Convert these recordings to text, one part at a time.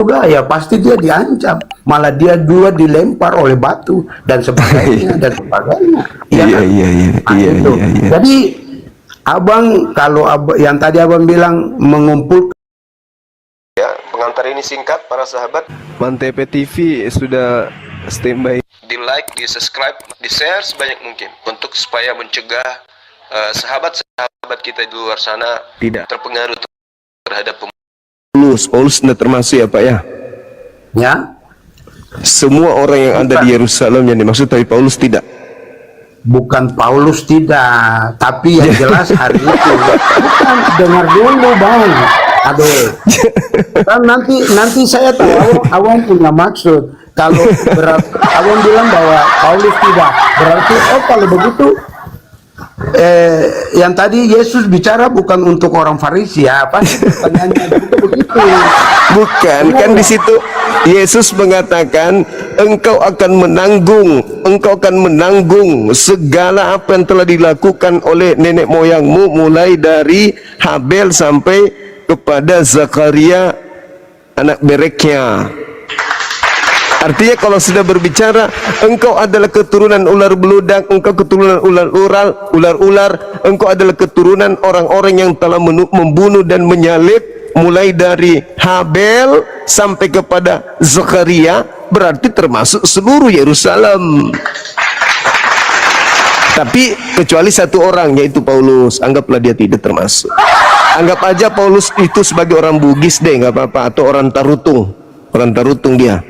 juga ya pasti dia diancam, malah dia juga dilempar oleh batu dan sebagainya dan sebagainya. Ya kan? Itu. Jadi abang kalau yang tadi abang bilang mengumpulkan, ya, pengantar ini singkat para sahabat. Mantep TV sudah standby. Di like, di subscribe, di share sebanyak mungkin untuk supaya mencegah sahabat-sahabat kita di luar sana tidak terpengaruh terhadap Paulus tidak termasuk ya Pak ya? ya Semua orang yang ada di Yerusalem yang dimaksud, tapi Paulus tidak. bukan Paulus tidak, tapi yang jelas hari itu bukan, dengar dulu bang. Aduh, kan nanti saya tahu awang punya maksud. Kalau awang bilang bahwa Paulus tidak, berarti kalau begitu yang tadi Yesus bicara bukan untuk orang Farisi ya, apa pertanyaannya begitu? Bukan, kan di situ Yesus mengatakan engkau akan menanggung segala apa yang telah dilakukan oleh nenek moyangmu, mulai dari Habel sampai kepada Zakaria anak Berekya. Artinya kalau sudah berbicara engkau adalah keturunan ular beludak, engkau keturunan ular-ular, engkau adalah keturunan orang-orang yang telah membunuh dan menyalib, mulai dari Habel sampai kepada Zakaria, berarti termasuk seluruh Yerusalem. Tapi kecuali satu orang, yaitu Paulus, anggaplah dia tidak termasuk. Anggap aja Paulus itu sebagai orang Bugis deh, nggak apa-apa, atau orang Tarutung dia.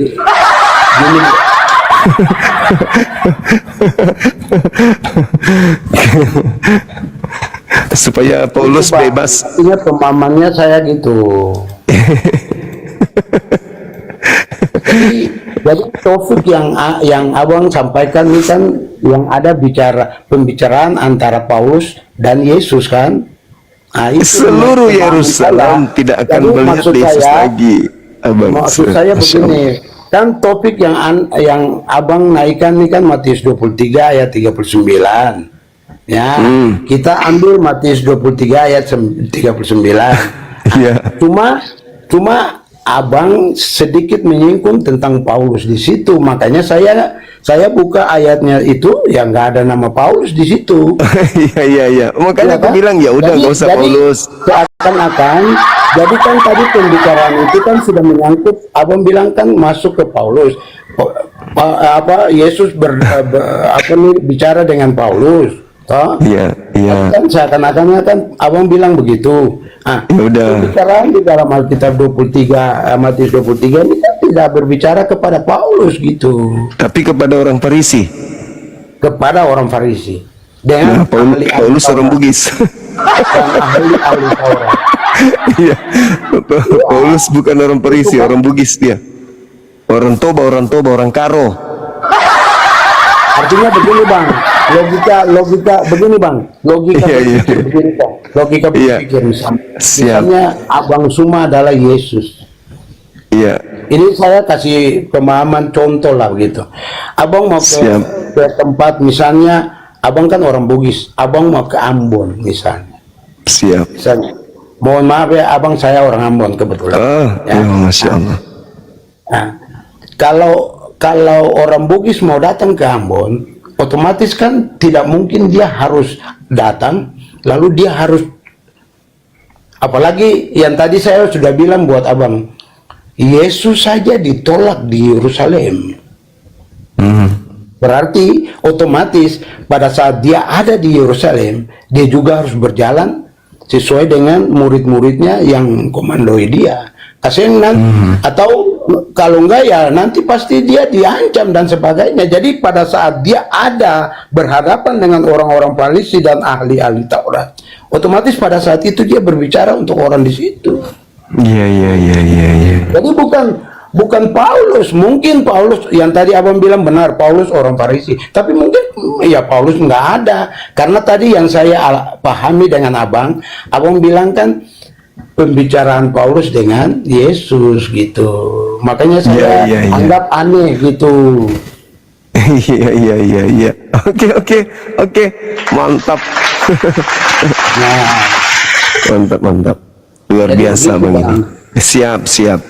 Supaya Paulus bebas. Ingat pemahamannya saya gitu. Jadi topik yang abang sampaikan ini kan yang ada pembicaraan antara Paulus dan Yesus kan. Nah, itu seluruh Yerusalem tidak akan melihat Yesus lagi. Maksud saya begini, kan topik yang abang naikkan ini kan Matius 23 ayat 39. Ya, kita ambil Matius 23 ayat 39. Ya. Cuma abang sedikit menyinggung tentang Paulus di situ, makanya saya buka ayatnya itu yang nggak ada nama Paulus di situ. Iya. Makanya aku bilang ya udah nggak usah Paulus. Seakan-akan, jadi kan tadi pembicaraan itu kan sudah menyangkut, abang bilang kan masuk ke Paulus. Yesus bicara dengan Paulus. Iya. Kan seakan-akannya kan abang bilang begitu. Ah, ya udah. Pembicaraan di dalam Alkitab 23, Matius 23 ini kan tidak berbicara kepada Paulus gitu. Tapi kepada orang Farisi. Kepada orang Farisi. Dengan Paulus orang Bugis. Dan ahli Taurat. Iya. Paulus bukan orang Farisi, orang Bugis dia. Orang Toba, orang Karo. Artinya begini bang, logika begini bang, logika berpikir misalnya Abang Suma adalah Yesus. Iya. Ini saya kasih pemahaman contoh lah begitu. Abang mau ke tempat misalnya, abang kan orang Bugis, abang mau ke Ambon misalnya. Siap. Misalnya, mohon maaf ya abang, saya orang Ambon kebetulan. Ya, Masya Allah. Nah, kalau orang Bugis mau datang ke Ambon, otomatis kan tidak mungkin dia harus datang, lalu dia harus, apalagi yang tadi saya sudah bilang buat abang, Yesus saja ditolak di Yerusalem. Berarti otomatis pada saat dia ada di Yerusalem, dia juga harus berjalan sesuai dengan murid-muridnya yang komandoi dia. Atau kalau enggak ya nanti pasti dia diancam dan sebagainya. Jadi pada saat dia ada berhadapan dengan orang-orang Farisi dan ahli-ahli Taurat, otomatis pada saat itu dia berbicara untuk orang di situ. Iya. Jadi bukan Paulus. Mungkin Paulus yang tadi abang bilang benar, Paulus orang Farisi, tapi mungkin ya Paulus nggak ada, karena tadi yang saya pahami dengan abang bilang kan pembicaraan Paulus dengan Yesus gitu, makanya saya anggap aneh gitu. Iya. Oke. Mantap. Nah, mantap. Luar biasa bang ini. Siap.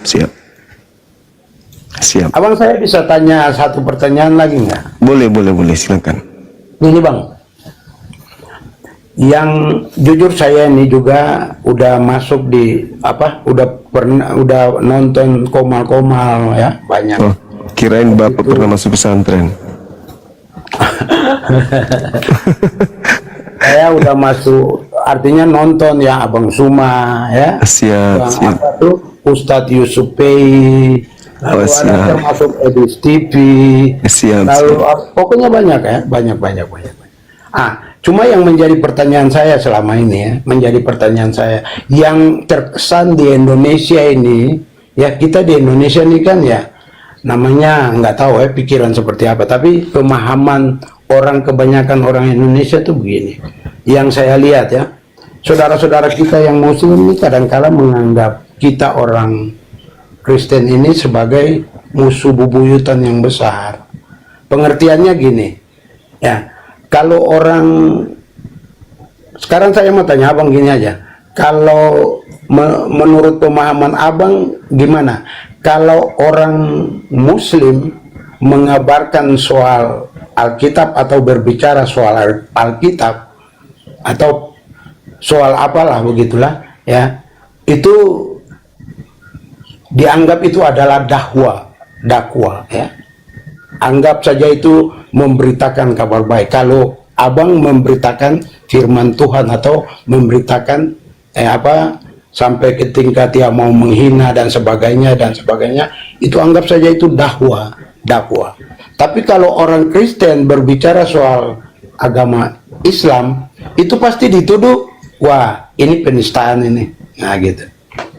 Siap. Abang, saya bisa tanya satu pertanyaan lagi nggak? Boleh, silakan. Ini bang, yang jujur saya ini juga udah masuk di apa? Udah nonton Komal-Komal ya, banyak. Oh, kirain Bapak pernah masuk pesantren. Saya udah masuk, artinya nonton ya Abang Suma ya. Siap, Bang siap. apa tuh? Ustadz Yusuf Pei. Lalu Oh, ada siap. termasuk Edis TV. Siap, Lalu siap. pokoknya banyak ya, banyak. Cuma yang menjadi pertanyaan saya selama ini ya, menjadi pertanyaan saya, yang terkesan di Indonesia ini, ya kita di Indonesia ini kan ya, namanya nggak tahu ya pikiran seperti apa, tapi pemahaman kebanyakan orang Indonesia tuh begini. Yang saya lihat ya, saudara-saudara kita yang Muslim ini kadang-kala menganggap kita orang Kristen ini sebagai musuh bebuyutan yang besar. Pengertiannya gini, ya. Kalau orang, sekarang saya mau tanya abang gini aja, kalau menurut pemahaman abang gimana? Kalau orang Muslim mengabarkan soal Alkitab atau berbicara soal Alkitab atau soal apalah begitulah, ya, itu dianggap itu adalah dakwah, ya. Anggap saja itu memberitakan kabar baik. Kalau abang memberitakan firman Tuhan atau memberitakan sampai ke tingkat dia mau menghina dan sebagainya, itu anggap saja itu dakwah. Tapi kalau orang Kristen berbicara soal agama Islam, itu pasti dituduh, wah ini penistaan ini. Nah gitu.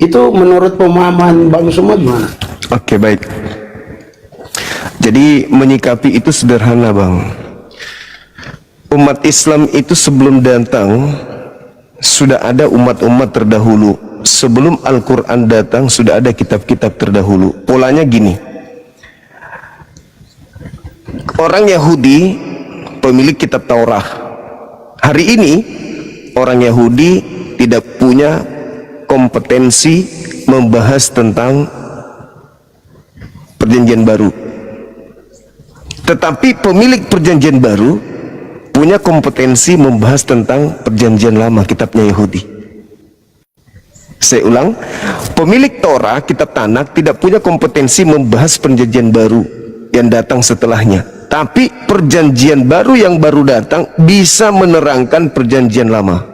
Itu menurut pemahaman Bang Suma gimana? Oke, baik. Jadi menyikapi itu sederhana, Bang. Umat Islam itu sebelum datang sudah ada umat-umat terdahulu. Sebelum Al-Quran datang sudah ada kitab-kitab terdahulu. Polanya gini. Orang Yahudi pemilik kitab Taurat. Hari ini orang Yahudi tidak punya kompetensi membahas tentang perjanjian baru. Tetapi pemilik perjanjian baru punya kompetensi membahas tentang perjanjian lama, kitabnya Yahudi. Saya ulang, pemilik Torah, kitab Tanakh, tidak punya kompetensi membahas perjanjian baru yang datang setelahnya. Tapi perjanjian baru yang baru datang bisa menerangkan perjanjian lama.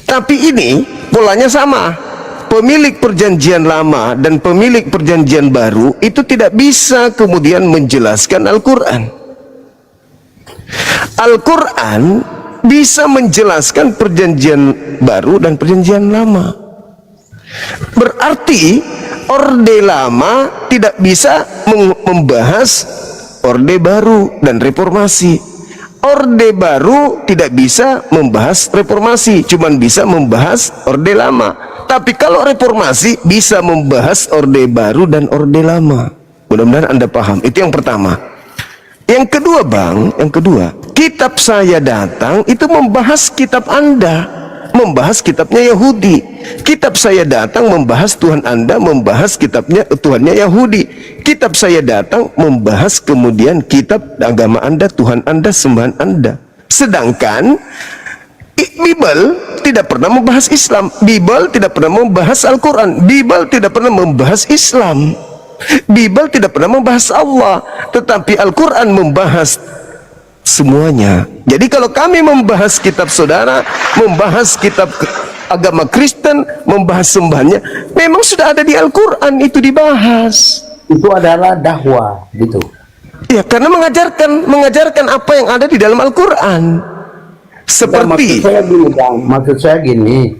Tapi ini polanya sama. Pemilik perjanjian lama dan pemilik perjanjian baru itu tidak bisa kemudian menjelaskan Al-Quran. Al-Quran bisa menjelaskan perjanjian baru dan perjanjian lama. Berarti Orde Lama tidak bisa membahas Orde Baru dan Reformasi. Orde Baru tidak bisa membahas Reformasi, cuman bisa membahas Orde Lama. Tapi kalau Reformasi bisa membahas Orde Baru dan Orde Lama. Mudah-mudahan Anda paham. Itu yang pertama. Yang kedua, Bang, kitab saya datang itu membahas kitab Anda, membahas kitabnya Yahudi. Kitab saya datang membahas Tuhan Anda, membahas kitabnya Tuhannya Yahudi. Kitab saya datang membahas kemudian kitab agama Anda, Tuhan Anda, sembahan Anda. Sedangkan Bible tidak pernah membahas Islam. Bible tidak pernah membahas Al-Quran. Bible tidak pernah membahas Islam. Bible tidak pernah membahas Allah. Tetapi Al-Quran membahas semuanya. Jadi kalau kami membahas kitab saudara, membahas kitab agama Kristen, membahas sembahannya, memang sudah ada di Al-Quran, itu dibahas. Itu adalah dakwah gitu. Ya, karena mengajarkan apa yang ada di dalam Al-Quran. Seperti maksud saya gini,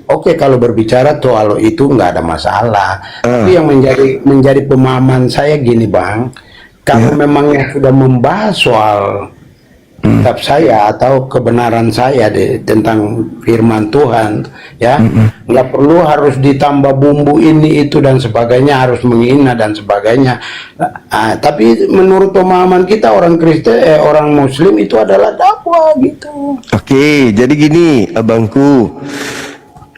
oke, kalau berbicara soal itu nggak ada masalah. Tapi yang menjadi pemahaman saya gini, Bang, kalau memangnya sudah membahas soal kitab saya atau kebenaran saya tentang firman Tuhan, ya, nggak perlu harus ditambah bumbu ini itu dan sebagainya, harus menghina dan sebagainya. Tapi menurut pemahaman kita orang Kristen, orang Muslim itu adalah dakwah gitu. Oke, jadi gini, abangku,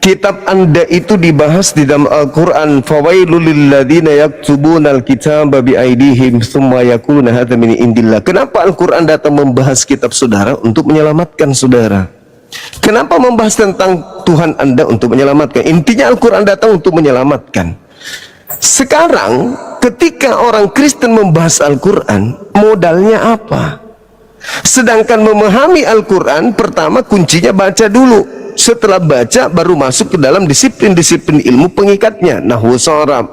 kitab Anda itu dibahas di dalam Al-Quran. Fawailul lilladzina yaktubunal kitaba biaidihim tsumma yaquluna hadza min indillah. Kenapa Al-Quran datang membahas kitab saudara? Untuk menyelamatkan saudara. Kenapa membahas tentang Tuhan Anda? Untuk menyelamatkan. Intinya Al-Quran datang untuk menyelamatkan. Sekarang ketika orang Kristen membahas Al-Quran, modalnya apa? Sedangkan memahami Al-Quran, pertama kuncinya baca dulu. Setelah baca baru masuk ke dalam disiplin-disiplin ilmu pengikatnya, nahwu, sharaf,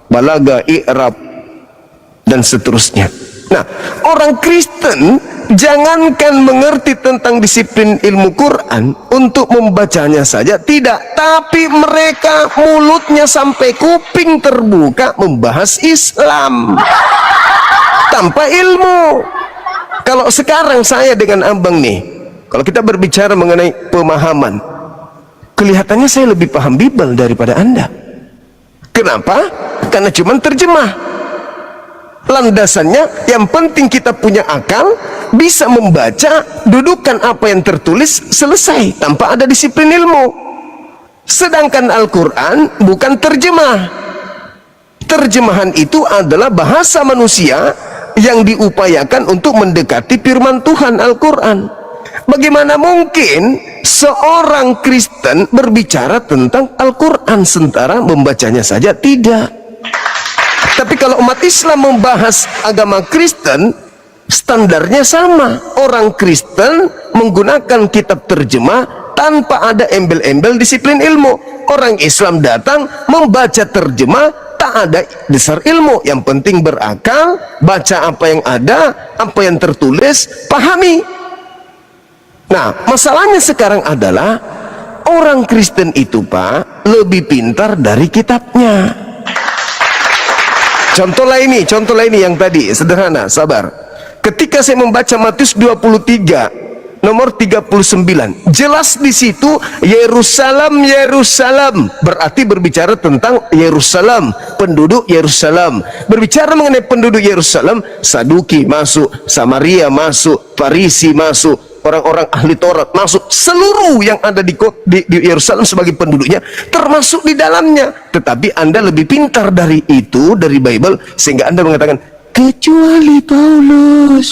balaghah, i'rab, dan seterusnya. Nah, orang Kristen jangankan mengerti tentang disiplin ilmu Quran untuk membacanya saja tidak, tapi mereka mulutnya sampai kuping terbuka membahas Islam tanpa ilmu. Kalau sekarang saya dengan abang nih, kalau kita berbicara mengenai pemahaman, kelihatannya saya lebih paham Bible daripada Anda. Kenapa? Karena cuma terjemah. Landasannya yang penting kita punya akal, bisa membaca, dudukan apa yang tertulis, selesai tanpa ada disiplin ilmu. Sedangkan Al-Quran bukan terjemah. Terjemahan itu adalah bahasa manusia yang diupayakan untuk mendekati firman Tuhan Al-Quran. Bagaimana mungkin seorang Kristen berbicara tentang Al-Quran sementara membacanya saja tidak? Tapi kalau umat Islam membahas agama Kristen, standarnya sama. Orang Kristen menggunakan kitab terjemah tanpa ada embel-embel disiplin ilmu. Orang Islam datang membaca terjemah, tak ada dasar ilmu. Yang penting berakal, baca apa yang ada, apa yang tertulis, pahami. Nah, masalahnya sekarang adalah orang Kristen itu, Pak, lebih pintar dari kitabnya. Contoh lain ini yang tadi, sederhana, sabar. Ketika saya membaca Matius 23 nomor 39, jelas di situ Yerusalem, Yerusalem, berarti berbicara tentang Yerusalem, penduduk Yerusalem. Berbicara mengenai penduduk Yerusalem, Saduki masuk, Samaria masuk, Farisi masuk, orang-orang ahli Taurat masuk, seluruh yang ada di Yerusalem sebagai penduduknya termasuk di dalamnya. Tetapi Anda lebih pintar dari itu, dari Bible, sehingga Anda mengatakan kecuali Paulus.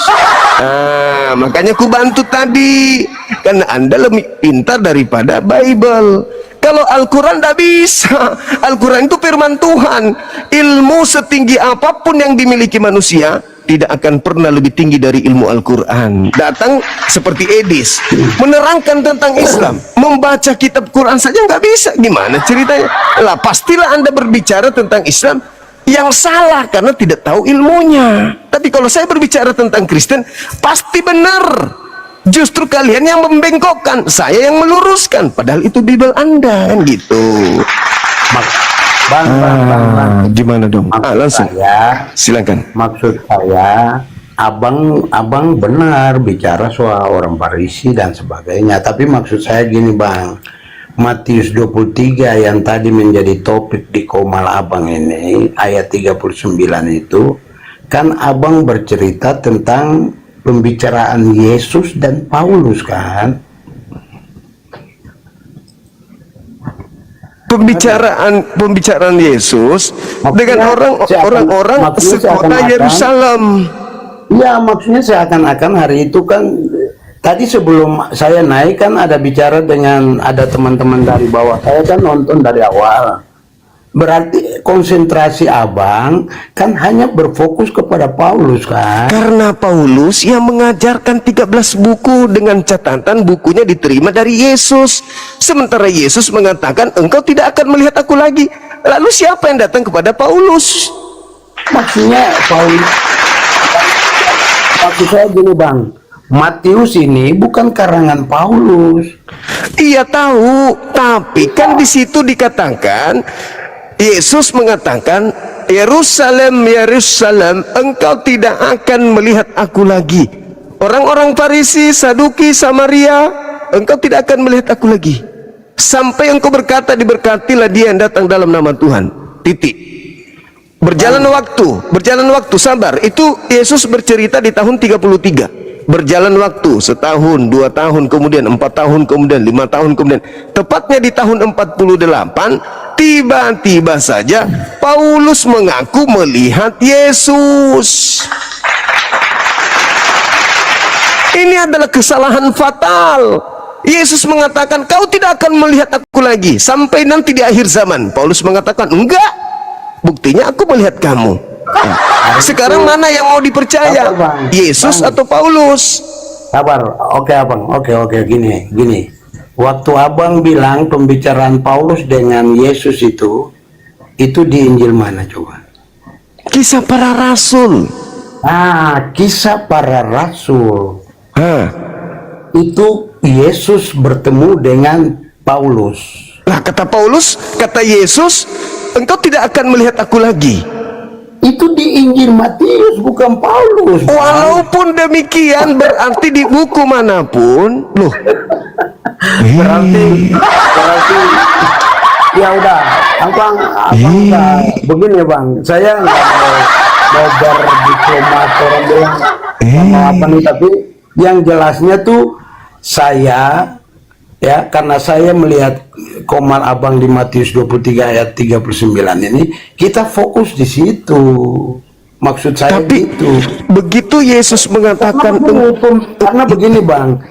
Nah, makanya ku bantu tadi, karena Anda lebih pintar daripada Bible. Kalau Al-Quran tidak bisa. Al-Quran itu firman Tuhan. Ilmu setinggi apapun yang dimiliki manusia tidak akan pernah lebih tinggi dari ilmu Al-Quran. Datang seperti Edis, menerangkan tentang Islam, membaca kitab Quran saja nggak bisa. Gimana ceritanya? Lah pastilah Anda berbicara tentang Islam yang salah karena tidak tahu ilmunya. Tapi kalau saya berbicara tentang Kristen, pasti benar. Justru kalian yang membengkokkan, saya yang meluruskan. Padahal itu Bible Anda, kan gitu. Bang. Gimana dong? Langsung. Silakan. Maksud saya, abang benar bicara soal orang Farisi dan sebagainya. Tapi maksud saya gini, Bang. Matius 23 yang tadi menjadi topik di Komal Abang ini, ayat 39 itu, kan abang bercerita tentang pembicaraan Yesus dan Paulus, kan? Pembicaraan Yesus dengan orang-orang sekota Yerusalem. Ya, maksudnya seakan-akan hari itu kan, tadi sebelum saya naik kan ada bicara dengan ada teman-teman dari bawah, saya kan nonton dari awal. Berarti konsentrasi abang kan hanya berfokus kepada Paulus, kan? Karena Paulus yang mengajarkan 13 buku dengan catatan bukunya diterima dari Yesus. Sementara Yesus mengatakan engkau tidak akan melihat aku lagi. Lalu siapa yang datang kepada Paulus? Maksudnya Paulus, maksud saya gini, Bang, Matius ini bukan karangan Paulus. Iya tahu, tapi kan di situ dikatakan, Yesus mengatakan, Yerusalem, Yerusalem, engkau tidak akan melihat aku lagi. Orang-orang Farisi, Saduki, Samaria, engkau tidak akan melihat aku lagi. Sampai engkau berkata, diberkatilah dia yang datang dalam nama Tuhan. Titik. Berjalan waktu, sabar. Itu Yesus bercerita di tahun 33. Berjalan waktu setahun, 2 tahun kemudian, 4 tahun kemudian, 5 tahun kemudian, tepatnya di tahun 48, tiba-tiba saja Paulus mengaku melihat Yesus. Ini adalah kesalahan fatal. Yesus mengatakan, kau tidak akan melihat aku lagi sampai nanti di akhir zaman. Paulus mengatakan, enggak, buktinya aku melihat kamu. Nah, sekarang mana yang mau dipercaya? Yesus atau Paulus? Sabar, oke abang, oke, gini. Waktu abang bilang pembicaraan Paulus dengan Yesus itu di Injil mana coba? Kisah Para Rasul. Kisah Para Rasul. Itu Yesus bertemu dengan Paulus. Lah kata Paulus, kata Yesus, engkau tidak akan melihat aku lagi. Itu di Injil Matius, bukan Paulus. Walaupun demikian, berarti di buku manapun, loh. Berarti ya udah, abang enggak begini bang, saya nggak mau berdiplomat orang bilang mau apa nih, tapi yang jelasnya tuh saya ya, karena saya melihat komal abang di Matius 23 ayat 39 ini, kita fokus di situ. Maksud saya tapi gitu. Begitu Yesus mengatakan, karena begini bang,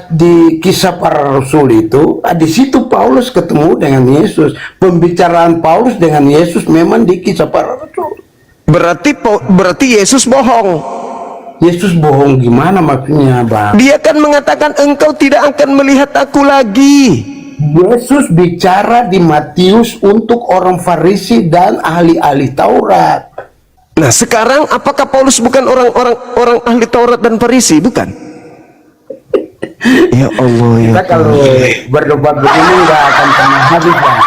di kisah Para Rasul itu, di situ Paulus ketemu dengan Yesus. Pembicaraan Paulus dengan Yesus memang di kisah Para Rasul. Berarti Yesus bohong. Yesus bohong gimana maksudnya bang? Dia kan mengatakan, engkau tidak akan melihat aku lagi. Yesus bicara di Matius untuk orang Farisi dan ahli-ahli Taurat. Nah sekarang apakah Paulus bukan orang ahli Taurat dan Farisi? Bukan. Ya Allah ya. Kita kalau berdebat begini nggak akan pernah habis bang.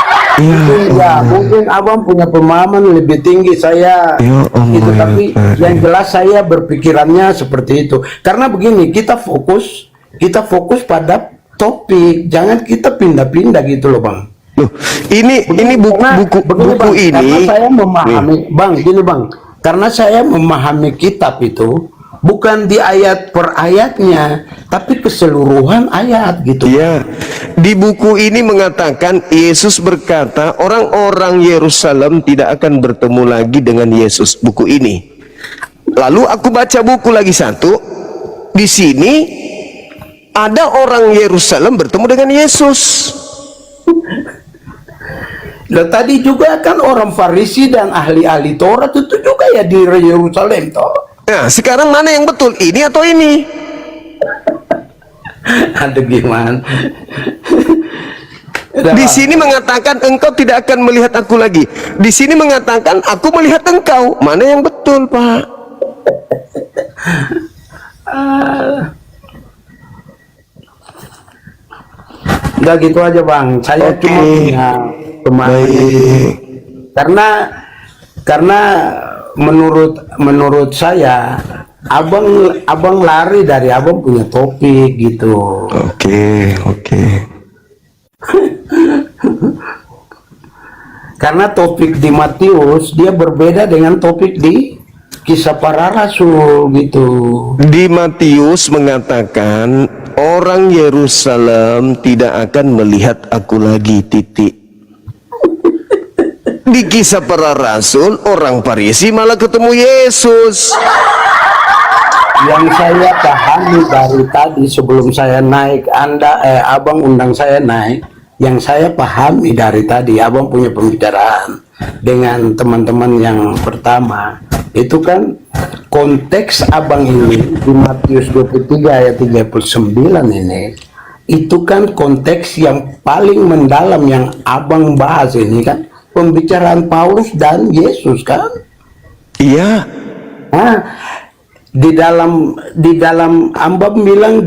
Mungkin abang punya pemahaman lebih tinggi saya itu, tapi yang jelas saya berpikirannya seperti itu. Karena begini, kita fokus pada topik, jangan kita pindah-pindah gitu loh bang. Loh, ini buku bang, ini. Karena saya memahami bang, gini bang, karena saya memahami kitab itu bukan di ayat per ayatnya, tapi keseluruhan ayat gitu. Ya, di buku ini mengatakan Yesus berkata orang-orang Yerusalem tidak akan bertemu lagi dengan Yesus. Buku ini. Lalu aku baca buku lagi satu. Di sini ada orang Yerusalem bertemu dengan Yesus. Dan tadi juga kan orang Farisi dan ahli-ahli Taurat itu juga ya di Yerusalem toh. Nah, sekarang mana yang betul? Ini atau ini? Aduh gimana? Di sini mengatakan engkau tidak akan melihat aku lagi. Di sini mengatakan aku melihat engkau. Mana yang betul, Pak? Udah gitu aja bang. Saya cuma punya pemahaman. Karena menurut saya abang lari dari abang punya topik gitu. Oke. Karena topik di Matius dia berbeda dengan topik di kisah Para Rasul gitu. Di Matius mengatakan orang Yerusalem tidak akan melihat aku lagi, titik. Di kisah Para Rasul orang Farisi malah ketemu Yesus. Yang saya pahami dari tadi sebelum saya naik, abang undang saya naik, yang saya pahami dari tadi, abang punya pembicaraan dengan teman-teman yang pertama, itu kan konteks abang ini di Matius 23 ayat 39 ini, itu kan konteks yang paling mendalam yang abang bahas ini kan, pembicaraan Paulus dan Yesus kan? Iya. Nah, di dalam ambang bilang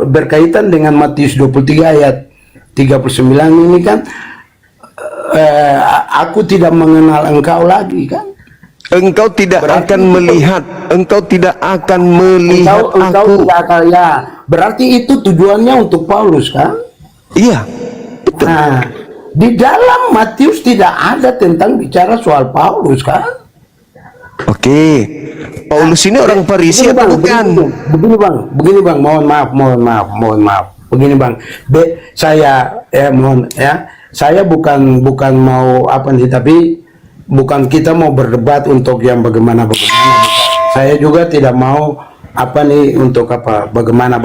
berkaitan dengan Matius 23 ayat 39 ini kan, aku tidak mengenal engkau lagi kan? Engkau tidak akan melihat, engkau tidak akan melihat engkau aku. Tidak akan, ya. Berarti itu tujuannya untuk Paulus kan? Iya, betul. Nah, di dalam Matius tidak ada tentang bicara soal Paulus kan? Oke. Paulus ini orang Farisi atau bukan? Begini bang, mohon maaf. Begini bang, saya mohon ya, saya bukan mau apa nih, tapi bukan kita mau berdebat untuk yang bagaimana. Saya juga tidak mau apa nih untuk apa bagaimana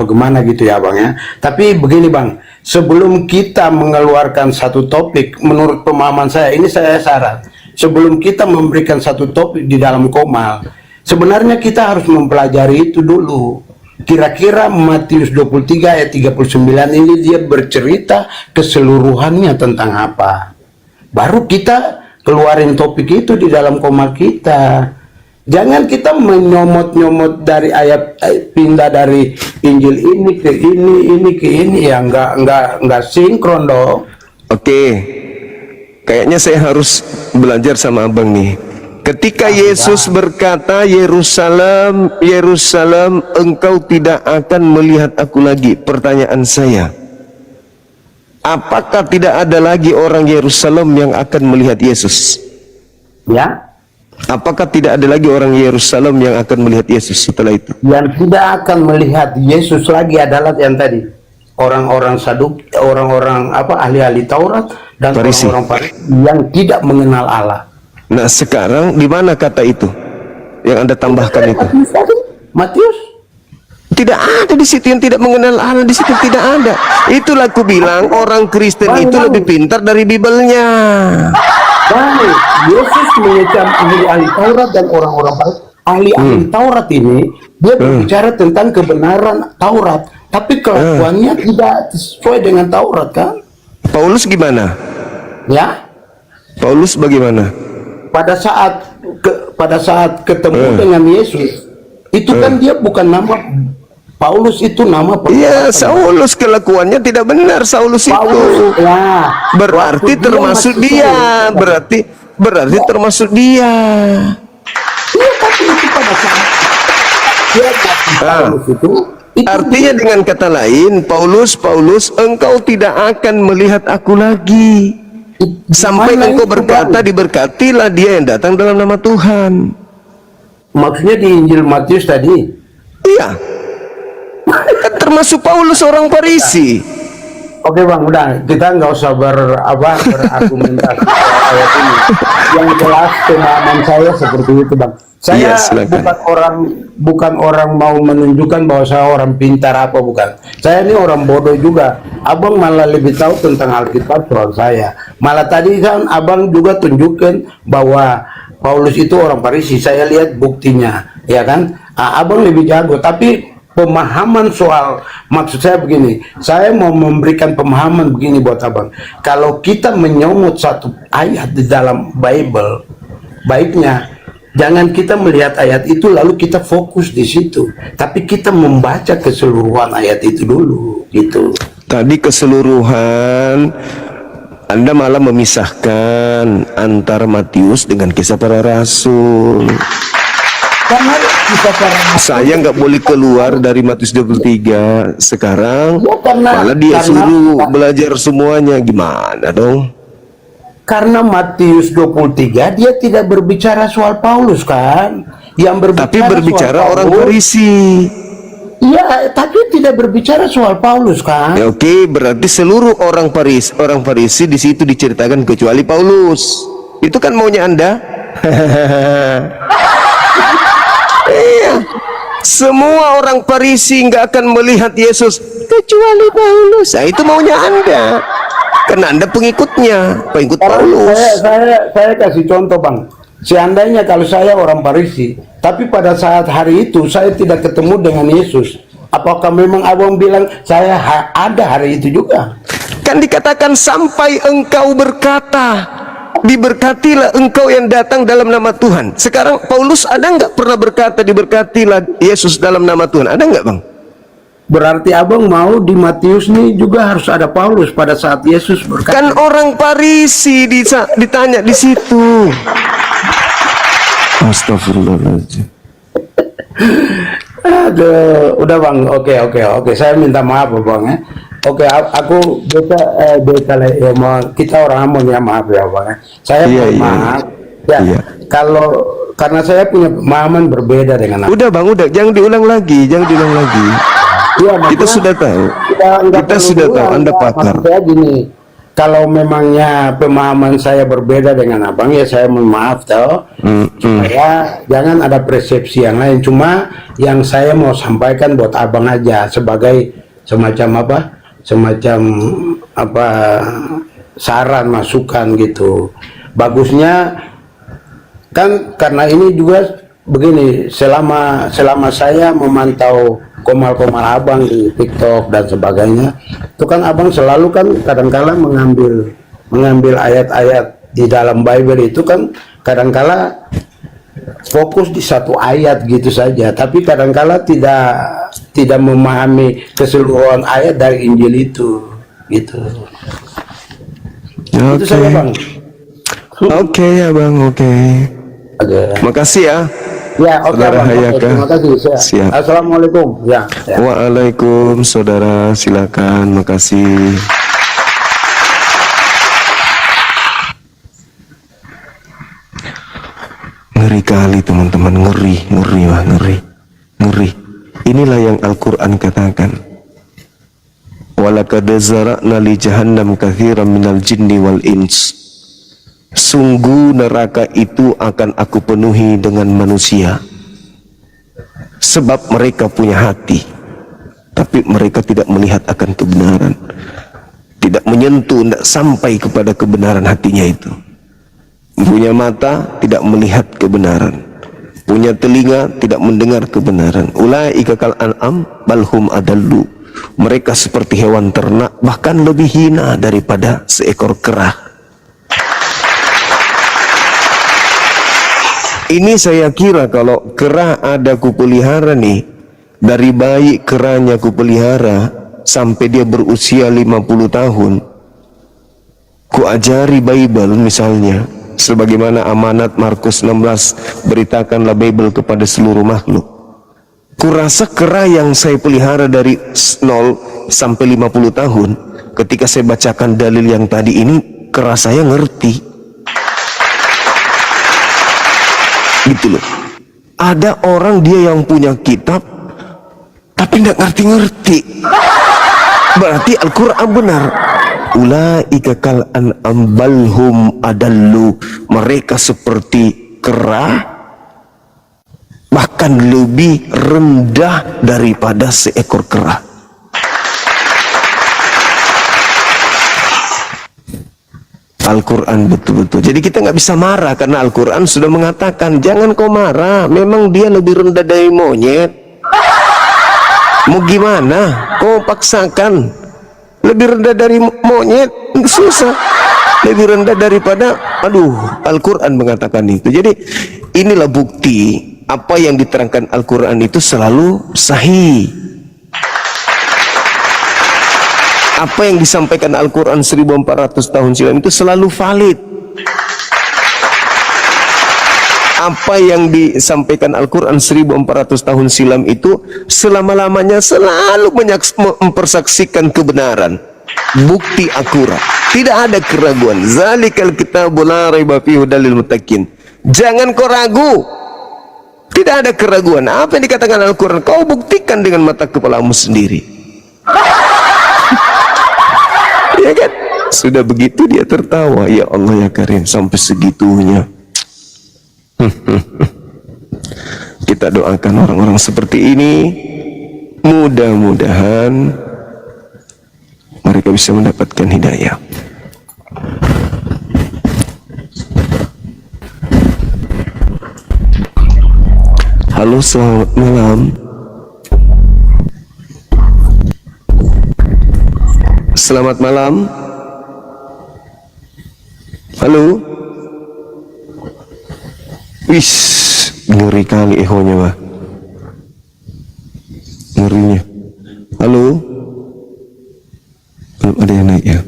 gitu ya bang ya. Tapi begini bang, sebelum kita mengeluarkan satu topik, menurut pemahaman saya ini saya syarat, sebelum kita memberikan satu topik di dalam Qomal, sebenarnya kita harus mempelajari itu dulu. Kira-kira Matius 23 ayat 39 ini dia bercerita keseluruhannya tentang apa. Baru kita keluarin topik itu di dalam Qomal kita. Jangan kita menyomot-nyomot dari ayat, pindah dari Injil ini ke ini ya, enggak sinkron dong. Oke. Kayaknya saya harus belajar sama abang nih. Ketika Yesus berkata, Yerusalem, Yerusalem, engkau tidak akan melihat aku lagi. Pertanyaan saya, apakah tidak ada lagi orang Yerusalem yang akan melihat Yesus? Ya. Apakah tidak ada lagi orang Yerusalem yang akan melihat Yesus setelah itu? Yang tidak akan melihat Yesus lagi adalah yang tadi, orang-orang Saduk, orang-orang apa ahli-ahli Taurat dan Farisi. orang-orang Farisi yang tidak mengenal Allah. Nah, sekarang di mana kata itu yang Anda tambahkan itu? Matius. Tidak ada di situ yang tidak mengenal Allah, di situ tidak ada. Itulah aku bilang orang Kristen itu lebih pintar dari Bibelnya. Baik, Yesus mengecam ahli-ahli Taurat dan orang-orang Farisi. Ahli-ahli Taurat ini dia berbicara tentang kebenaran Taurat, tapi kelakuannya tidak sesuai dengan Taurat kan? Paulus gimana? Ya, Paulus bagaimana? pada saat ketemu dengan Yesus, itu kan dia bukan nama Paulus, itu nama Iya, Saulus kelakuannya tidak benar. Saulus itu Paulus, ya. berarti termasuk dia. Berarti termasuk dia. Iya, tapi itu pada saat dia Paulus itu Artinya dengan kata lain, Paulus, engkau tidak akan melihat aku lagi. Sampai engkau berkata, diberkatilah dia yang datang dalam nama Tuhan. maksudnya di Injil Matius tadi. Iya. Kan termasuk Paulus orang Farisi. Oke bang, udah kita nggak usah berargumentasi ayat ini. Yang jelas pemahaman saya seperti itu bang. Saya bukan orang mau menunjukkan bahwa saya orang pintar apa, bukan. Saya ini orang bodoh juga. Abang malah lebih tahu tentang Alkitab soal saya. Malah tadi kan abang juga tunjukkan bahwa Paulus itu orang Farisi. Saya lihat buktinya, ya kan. Abang lebih jago, tapi pemahaman soal, maksud saya begini, saya mau memberikan pemahaman begini buat abang. Kalau kita menyomot satu ayat di dalam Bible, baiknya jangan kita melihat ayat itu lalu kita fokus di situ, tapi kita membaca keseluruhan ayat itu dulu, gitu. Tadi keseluruhan Anda malah memisahkan antara Matius dengan Kisah Para Rasul. Karena kita Saya nggak boleh keluar dari Matius 23 sekarang. Ya, malah dia suruh belajar semuanya, gimana dong? Karena Matius 23 dia tidak berbicara soal Paulus kan, yang berbicara tapi berbicara soal orang Farisi. Iya, tapi tidak berbicara soal Paulus kan. Ya, oke, berarti seluruh orang Farisi di situ diceritakan kecuali Paulus. Itu kan maunya Anda. Iya, semua orang Farisi nggak akan melihat Yesus kecuali Paulus. Nah, itu maunya Anda, karena Anda pengikutnya, pengikut Paulus. Saya kasih contoh bang. Seandainya kalau saya orang Farisi, tapi pada saat hari itu saya tidak ketemu dengan Yesus, apakah memang abang bilang saya ada hari itu juga? Kan dikatakan sampai engkau berkata, diberkatilah engkau yang datang dalam nama Tuhan. Sekarang Paulus ada nggak pernah berkata diberkatilah Yesus dalam nama Tuhan? Ada nggak bang? Berarti abang mau di Matius nih juga harus ada Paulus pada saat Yesus berkata. Kan orang Farisi ditanya di situ. Astagfirullahaladzim. Aduh, udah bang, oke. Saya minta maaf bang ya. Oke, aku kita orang Ambon ya, maaf ya bang. Saya maaf. Ya, karena saya punya pemahaman berbeda dengan Abang. Udah bang, udah, jangan diulang lagi, jangan diulang lagi. Iya, Kita maksudnya sudah tahu, nggak kita perlu sudah tahu diulang, Anda Pak. pakar. Maksud saya gini, kalau memangnya pemahaman saya berbeda dengan Abang, ya saya mohon maaf toh. Supaya jangan ada persepsi yang lain. Cuma yang saya mau sampaikan buat Abang aja sebagai semacam apa? Semacam apa, saran, masukan gitu. Bagusnya kan karena ini juga begini, selama saya memantau komal-komal Abang di TikTok dan sebagainya, itu kan Abang selalu kan kadangkala mengambil ayat-ayat di dalam Bible itu kan kadangkala fokus di satu ayat gitu saja, tapi kadangkala tidak memahami keseluruhan ayat dari Injil itu gitu. Itu Oke, saja Bang. oke ya bang, oke. Makasih ya. Ya, oke Saudara Bang. Oke, Hayaka. terima kasih. Siap. Assalamualaikum. Ya. Waalaikum, saudara, silakan, makasih. Ngeri kali teman-teman, ngeri, wah, ngeri. Inilah yang Al-Quran katakan. Walaqad zara'na li jahannam katsiran minal jinni wal ins. Sungguh neraka itu akan aku penuhi dengan manusia, sebab mereka punya hati, tapi mereka tidak melihat akan kebenaran, tidak menyentuh, tidak sampai kepada kebenaran hatinya itu. Punya mata, tidak melihat kebenaran, punya telinga, tidak mendengar kebenaran. Ulaika kal an'am balhum adallu. Mereka seperti hewan ternak, bahkan lebih hina daripada seekor kera. Ini saya kira kalau kera ada kupelihara nih, dari bayi keranya kupelihara sampai dia berusia 50 tahun, kuajari Bible misalnya, sebagaimana amanat Markus 16, beritakanlah Bible kepada seluruh makhluk. Kurasa kera yang saya pelihara dari 0 sampai 50 tahun, ketika saya bacakan dalil yang tadi ini, kera saya ngerti. Gitu loh. Ada orang dia yang punya kitab tapi tidak ngerti-ngerti. Berarti Al-Quran benar. Ulaika kal an'am balhum adallu. Mereka seperti kera, bahkan lebih rendah daripada seekor kera. Al-Quran betul-betul. Jadi kita nggak bisa marah karena Al-Quran sudah mengatakan jangan kau marah. Memang dia lebih rendah dari monyet. Mau gimana? Kau paksakan lebih rendah dari monyet, susah. Lebih rendah daripada, Al-Quran mengatakan itu. Jadi inilah bukti apa yang diterangkan Al-Quran itu selalu sahih. Apa yang disampaikan Al-Quran 1400 tahun silam itu selalu valid. Apa yang disampaikan Al-Quran 1400 tahun silam itu selama-lamanya selalu mempersaksikan kebenaran. Bukti akurat, tidak ada keraguan. Zalikal kitabul la raiba fihi hudal lil muttaqin. Jangan kau ragu, tidak ada keraguan. Apa yang dikatakan Al-Quran kau buktikan dengan mata kepalamu sendiri. Ya kan? Sudah begitu dia tertawa. Ya Allah ya Karim, sampai segitunya. Kita doakan orang-orang seperti ini, mudah-mudahan mereka bisa mendapatkan hidayah. Halo, selamat malam. Selamat malam. Halo. Wis, ngeri kali ehonya, Pak. Ngerinya. Halo. Belum ada yang naik ya.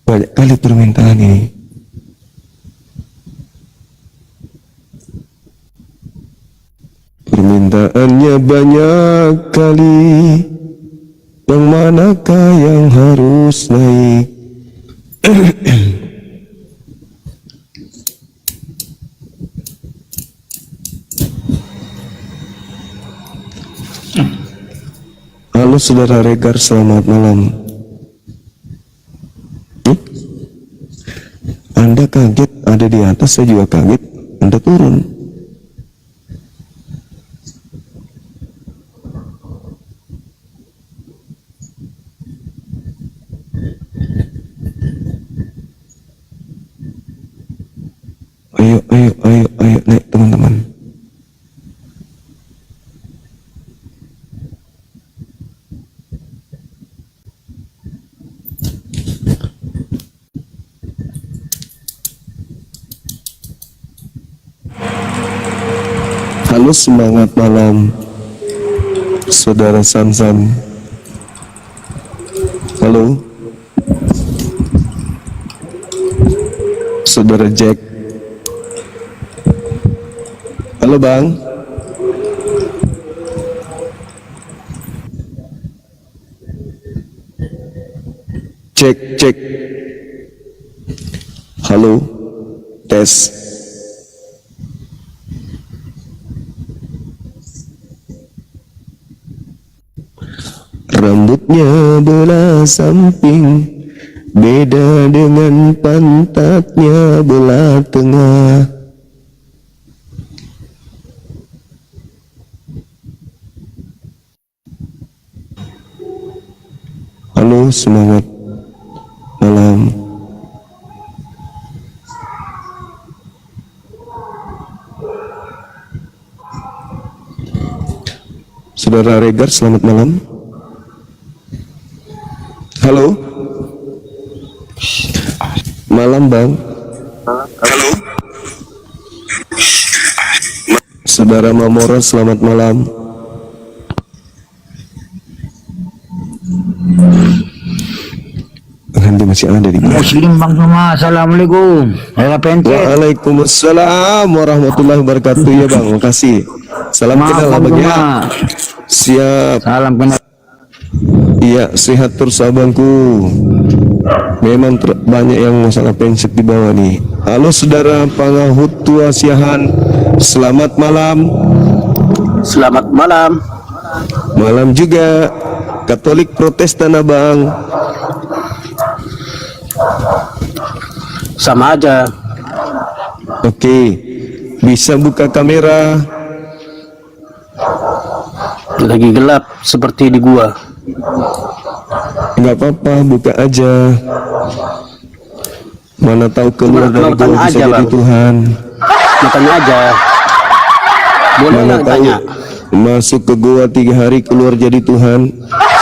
Banyak kali permintaan ini. Permintaannya banyak kali, yang manakah yang harus naik? Halo saudara Regar, selamat malam. Anda kaget ada di atas, saya juga kaget Anda turun. Ayo naik teman-teman. Halo, semangat malam saudara Sansan. Halo saudara Jack. Halo bang. Cek. Halo, tes. Rambutnya belah samping, beda dengan pantatnya belah tengah. Halo, semangat malam. Saudara Regar, selamat malam. Halo. Malam bang. Halo. Saudara Mamora, selamat malam. Nanti masih ada di mana? Muslim bang semua, assalamualaikum. Waalaikumsalam warahmatullahi wabarakatuh. Ya bang, makasih. Salam kenal abang ya. Siap. Salam kenal. Iya, sehat terus abangku. Memang banyak yang masalah penset di bawah nih. Halo saudara Pangahutu Asiahan, selamat malam. Selamat malam. Malam juga. Katolik Protestan abang. Sama aja. Oke, bisa buka kamera. Lagi gelap seperti di gua. Nggak apa-apa, buka aja. Mana tahu keluar dari Mau tanya gua bisa aja, jadi Bang. Tuhan. Mau tanya aja. Boleh Mana nggak tahu tanya? masuk ke gua 3 hari keluar jadi Tuhan.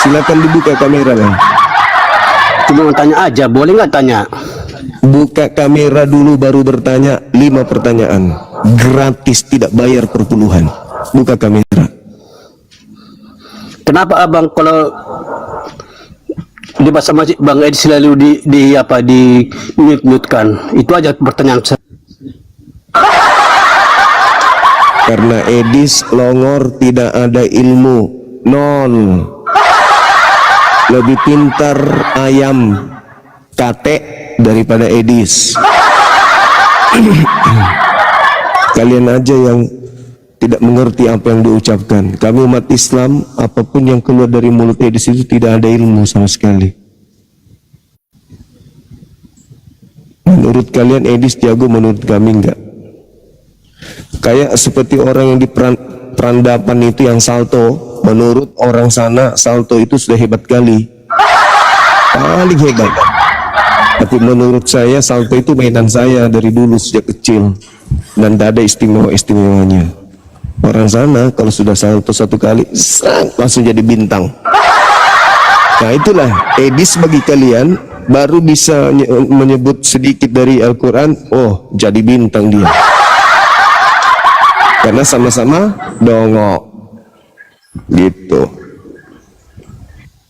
Silakan dibuka kamera bang. Cuma mau tanya aja, boleh nggak tanya? Buka kamera dulu baru bertanya. 5 pertanyaan gratis, tidak bayar per puluhan. Buka kamera. Kenapa abang kalau di bahasa masjid Bang Edi selalu di mute-kan? Itu aja pertanyaan saya. Karena Edis longor, tidak ada ilmu, nol. Lebih pintar ayam kate daripada Edis. Kalian aja yang tidak mengerti apa yang diucapkan. Kami umat Islam, apapun yang keluar dari mulut Edis itu tidak ada ilmu sama sekali. Menurut kalian Edis jago, menurut kami enggak. Kayak seperti orang yang di perandapan itu yang salto. Menurut orang sana salto itu sudah hebat kali, paling hebat. Tapi menurut saya salto itu mainan saya dari dulu sejak kecil, dan tidak ada istimewa-istimewanya. Orang sana kalau sudah salto 1 kali langsung jadi bintang. Nah itulah Edis bagi kalian, baru bisa menyebut sedikit dari Al-Quran, oh jadi bintang dia. Karena sama-sama dongok gitu.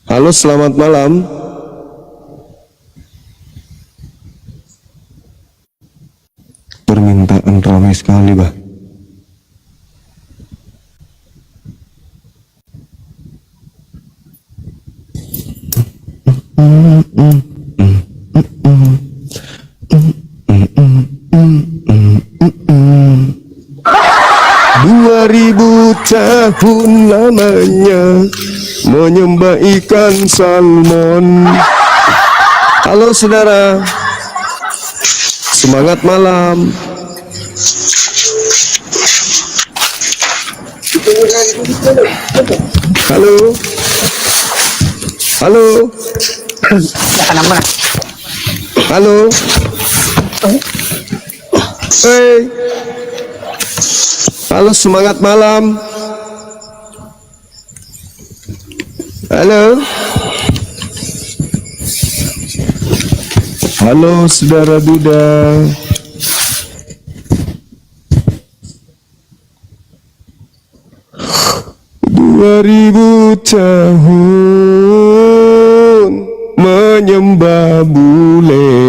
Halo, selamat malam. Permintaan ramai sekali bah. 2000 tahun lamanya menyembah ikan salmon. Halo saudara, semangat malam. Halo, halo, halo, hey, halo, semangat malam. Halo, halo saudara Duda. 2000 tahun menyembah bule,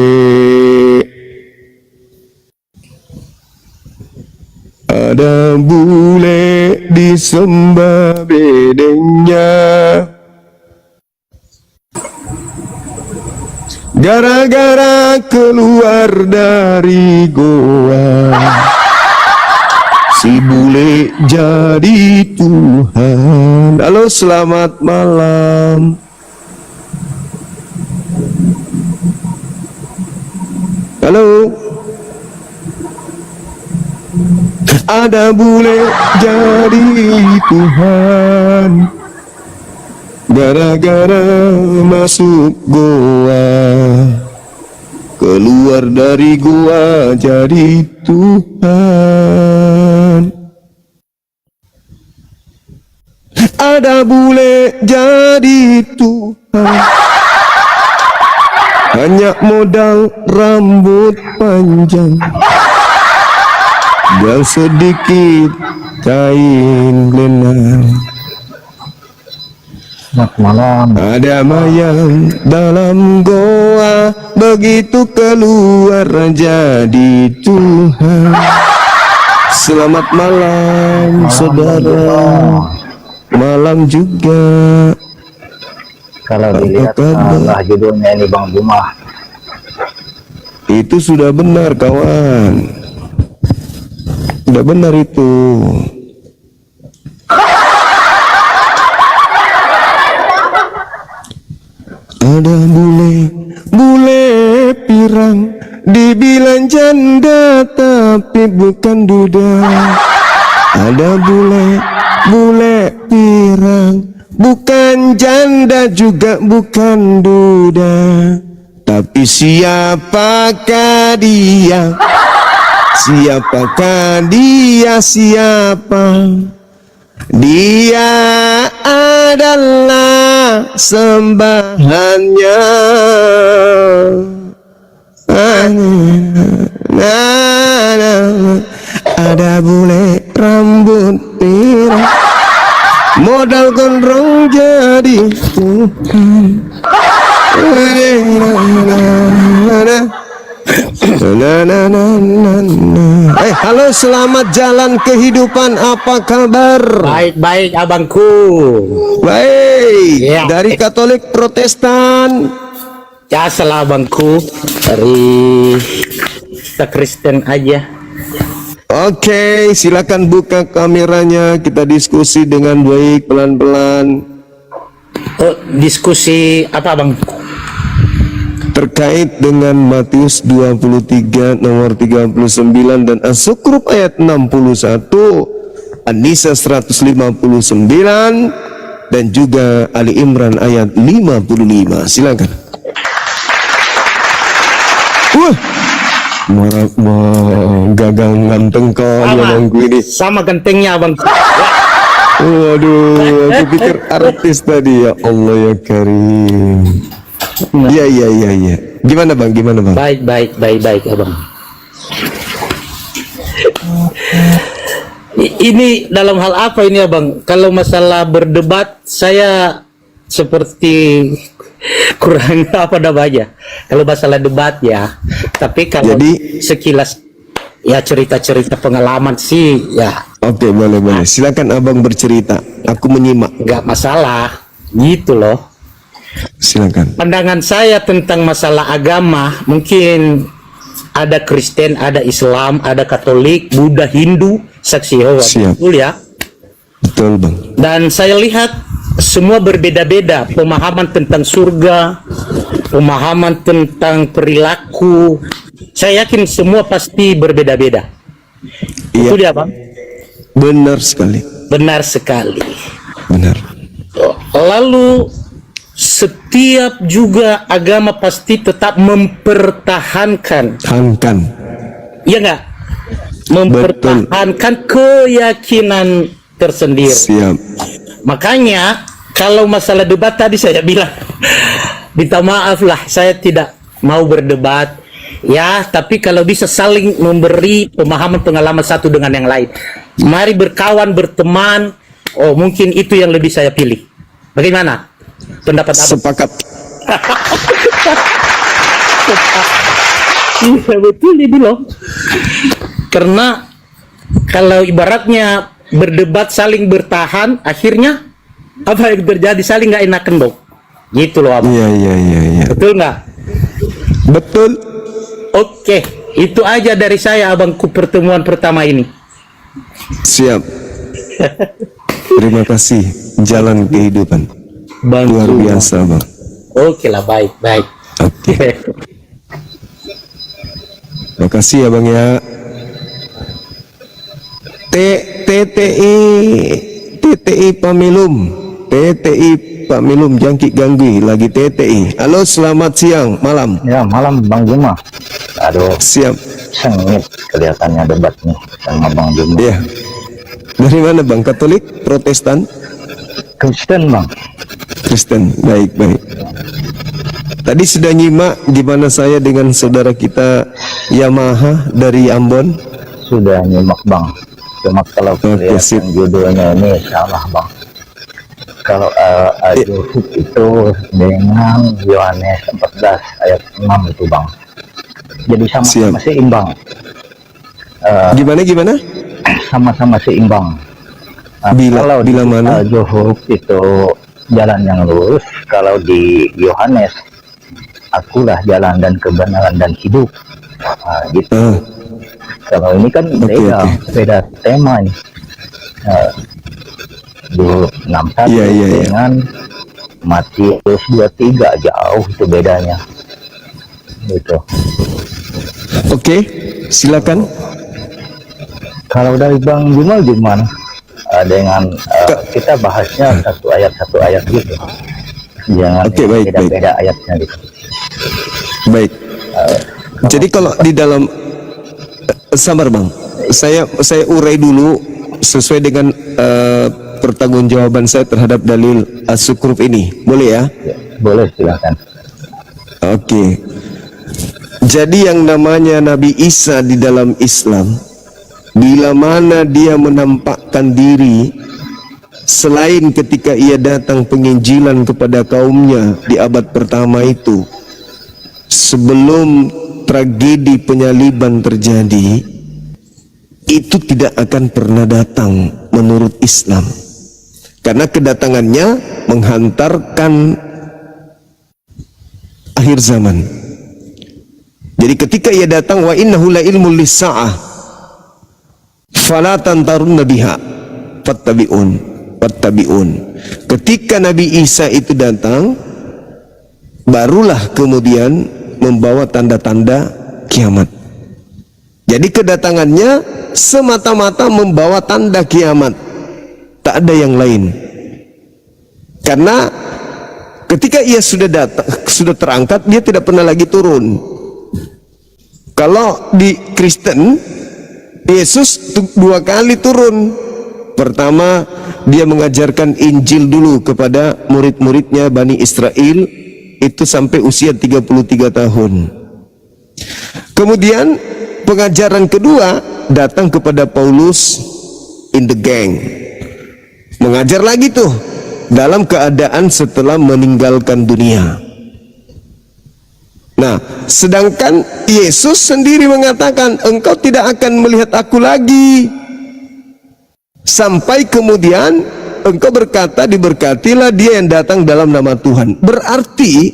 ada bule disembah bedengnya, gara-gara keluar dari goa. Si bule jadi Tuhan. Halo, selamat malam. Halo. Ada bule jadi Tuhan, gara-gara masuk goa. Keluar dari gua jadi Tuhan. Ada bule jadi Tuhan, hanya modal rambut panjang dan sedikit kain lenan. Selamat malam. Ada mayang dalam goa, begitu keluar jadi Tuhan. Selamat malam, saudara. Malam juga. Kalau dilihat salah judulnya ini Bang Buma. Itu sudah benar, kawan. Sudah benar itu. Ada bule pirang, dibilang janda tapi bukan duda. Ada bule pirang, bukan janda juga bukan duda. Tapi siapakah dia? Siapakah dia? Siapa? Dia adalah sembahannya. Ada bule rambut pirang, modal gondrong jadi Tuhan. Halo, selamat jalan kehidupan, apa kabar? Baik-baik abangku. Baik, Ya. dari Katolik Protestan. Ya salah abangku. Dari kita Kristen aja. Oke, silakan buka kameranya, kita diskusi dengan baik, pelan-pelan. Oh, diskusi apa abangku? Terkait dengan Matius 23 nomor 39 dan As-Zukhruf ayat 61, An-Nisa 159 dan juga Ali Imran ayat 55. Silakan. Gagal nganteng kali abangku ini. Sama gantengnya abangku. Waduh, aku pikir artis tadi. Ya Allah ya Karim. Iya. Gimana bang? Baik abang. Ini dalam hal apa ini abang? Kalau masalah berdebat saya seperti kurang apa namanya. Kalau masalah debat ya. Tapi kalau Jadi, sekilas ya cerita-cerita pengalaman sih ya oke, boleh. Silakan abang bercerita. Aku menyimak. nggak masalah. Gitu loh. Silakan. Pandangan saya tentang masalah agama mungkin ada Kristen, ada Islam, ada Katolik, Buddha, Hindu, saksi Yehova. Siap. Betul ya? Betul bang. Dan saya lihat semua berbeda-beda pemahaman tentang surga, pemahaman tentang perilaku. Saya yakin semua pasti berbeda-beda. Iya. Betul ya, Bang? Benar sekali. Benar sekali. Benar. Lalu setiap juga agama pasti tetap mempertahankan, Hankan. ya nggak? Mempertahankan keyakinan tersendiri. Siap. Makanya kalau masalah debat tadi saya bilang, minta maaf lah, saya tidak mau berdebat. Ya, tapi kalau bisa saling memberi pemahaman pengalaman satu dengan yang lain. Mari berkawan, berteman. Oh, mungkin itu yang lebih saya pilih. Bagaimana pendapat Abang? Sepakat. Iya, betul ini loh. Karena kalau ibaratnya berdebat saling bertahan, akhirnya apa yang terjadi, saling nggak enakan dong. Gitu loh, Abang. Iya. Betul nggak? Betul. Oke, itu aja dari saya, Abangku, pertemuan pertama ini. Siap. Terima kasih. Jalan kehidupan. Luar biasa bang. Oke lah, baik. Oke. Terima kasih ya bang ya. TTI Pamilum jangkit ganggu lagi TTI. Halo, selamat siang, malam. Ya, malam Bang Juma. Aduh, Siap. sengit kelihatannya debat nih sama Bang Juma. Iya. Dari mana bang? Katolik, Protestan, Kristen Bang. Kristen? Baik. Tadi sudah nyimak gimana saya dengan saudara kita Yamaha dari Ambon. Sudah nyimak Bang. Cuma kalau Oke, sip. kelihatan judulnya ini salah Bang. Kalau Al-Juhud itu dengan Yohanes 14 ayat 6 itu Bang. Jadi sama-sama Siap. seimbang. Gimana? Sama-sama seimbang. Bila mana? Al-Juhud itu jalan yang lurus, kalau di Yohanes akulah jalan dan kebenaran dan hidup. Gitu. Kalau ini kan beda tema ini. 61 Iya. dengan Matius 23 jauh itu bedanya. Gitu. Oke, silakan. Kalau dari Bang Jumal gimana? Dengan kita bahasnya satu ayat gitu. Jangan Baik. beda-beda ayatnya gitu. Baik. Jadi kalau di dalam sabar bang, saya urai dulu sesuai dengan pertanggungjawaban saya terhadap dalil as-sukruf ini, boleh ya? Ya, boleh, silakan. Oke. Jadi yang namanya Nabi Isa di dalam Islam, bila mana dia menampakkan diri selain ketika ia datang penginjilan kepada kaumnya di abad pertama itu, sebelum tragedi penyaliban terjadi, itu tidak akan pernah datang menurut Islam, karena kedatangannya menghantarkan akhir zaman. Jadi ketika ia datang, wa innahu la ilmul lis-sa'ah fala tantarunna biha fattabi'un. Ketika Nabi Isa itu datang, barulah kemudian membawa tanda-tanda kiamat. Jadi kedatangannya semata-mata membawa tanda kiamat, tak ada yang lain. Karena ketika ia sudah datang, sudah terangkat, dia tidak pernah lagi turun. Kalau di Kristen, Yesus 2 kali turun. Pertama, dia mengajarkan Injil dulu kepada murid-muridnya Bani Israel, itu sampai usia 33 tahun. Kemudian pengajaran kedua datang kepada Paulus in the gang, mengajar lagi tuh dalam keadaan setelah meninggalkan dunia. Nah, sedangkan Yesus sendiri mengatakan, engkau tidak akan melihat aku lagi sampai kemudian engkau berkata, diberkatilah dia yang datang dalam nama Tuhan. Berarti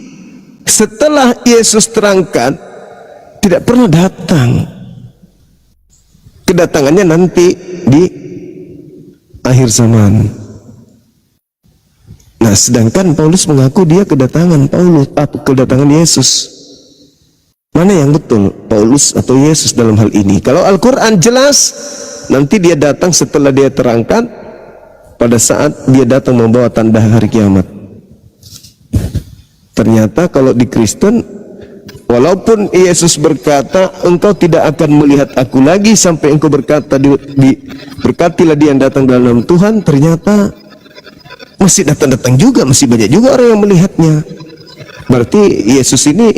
setelah Yesus terangkat, tidak pernah datang. Kedatangannya nanti di akhir zaman. Nah, sedangkan Paulus mengaku dia kedatangan Yesus. Mana yang betul, Paulus atau Yesus dalam hal ini? Kalau Al-Quran jelas, nanti dia datang setelah dia terangkat, pada saat dia datang membawa tanda hari kiamat. Ternyata kalau di Kristen, walaupun Yesus berkata, engkau tidak akan melihat aku lagi sampai engkau berkata, berkatilah dia yang datang dalam Tuhan, ternyata masih datang-datang juga, masih banyak juga orang yang melihatnya. Berarti Yesus ini,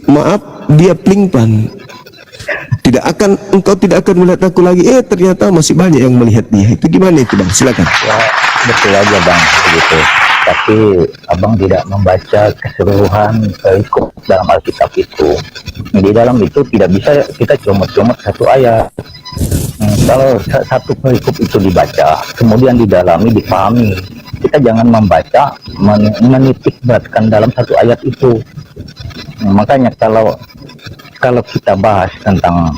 maaf, dia pelin-pelan. Engkau tidak akan melihat aku lagi. Ternyata masih banyak yang melihat dia. Itu gimana itu, Bang? Silakan. Ya, betul aja, Bang, begitu. Tapi Abang tidak membaca keseluruhan perikop dalam Alkitab itu. Di dalam itu tidak bisa kita comot-comot satu ayat. Kalau satu perikop itu dibaca, kemudian didalami, dipahami, kita jangan membaca menitikberatkan dalam satu ayat itu. Makanya kalau kita bahas tentang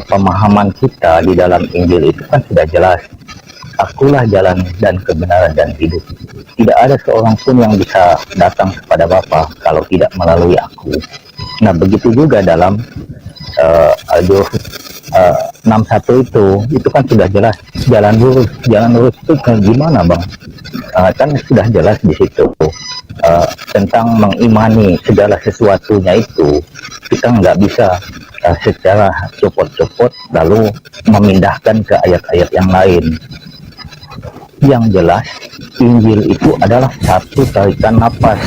pemahaman kita di dalam Injil itu kan sudah jelas, akulah jalan dan kebenaran dan hidup. Tidak ada seorang pun yang bisa datang kepada Bapa kalau tidak melalui aku. Nah, begitu juga dalam Al-Jurus 61 itu kan sudah jelas, jalan lurus itu gimana, Bang? Kan sudah jelas di situ. Tentang mengimani segala sesuatunya itu, kita nggak bisa secara copot-copot lalu memindahkan ke ayat-ayat yang lain. Yang jelas, Injil itu adalah satu tarikan napas,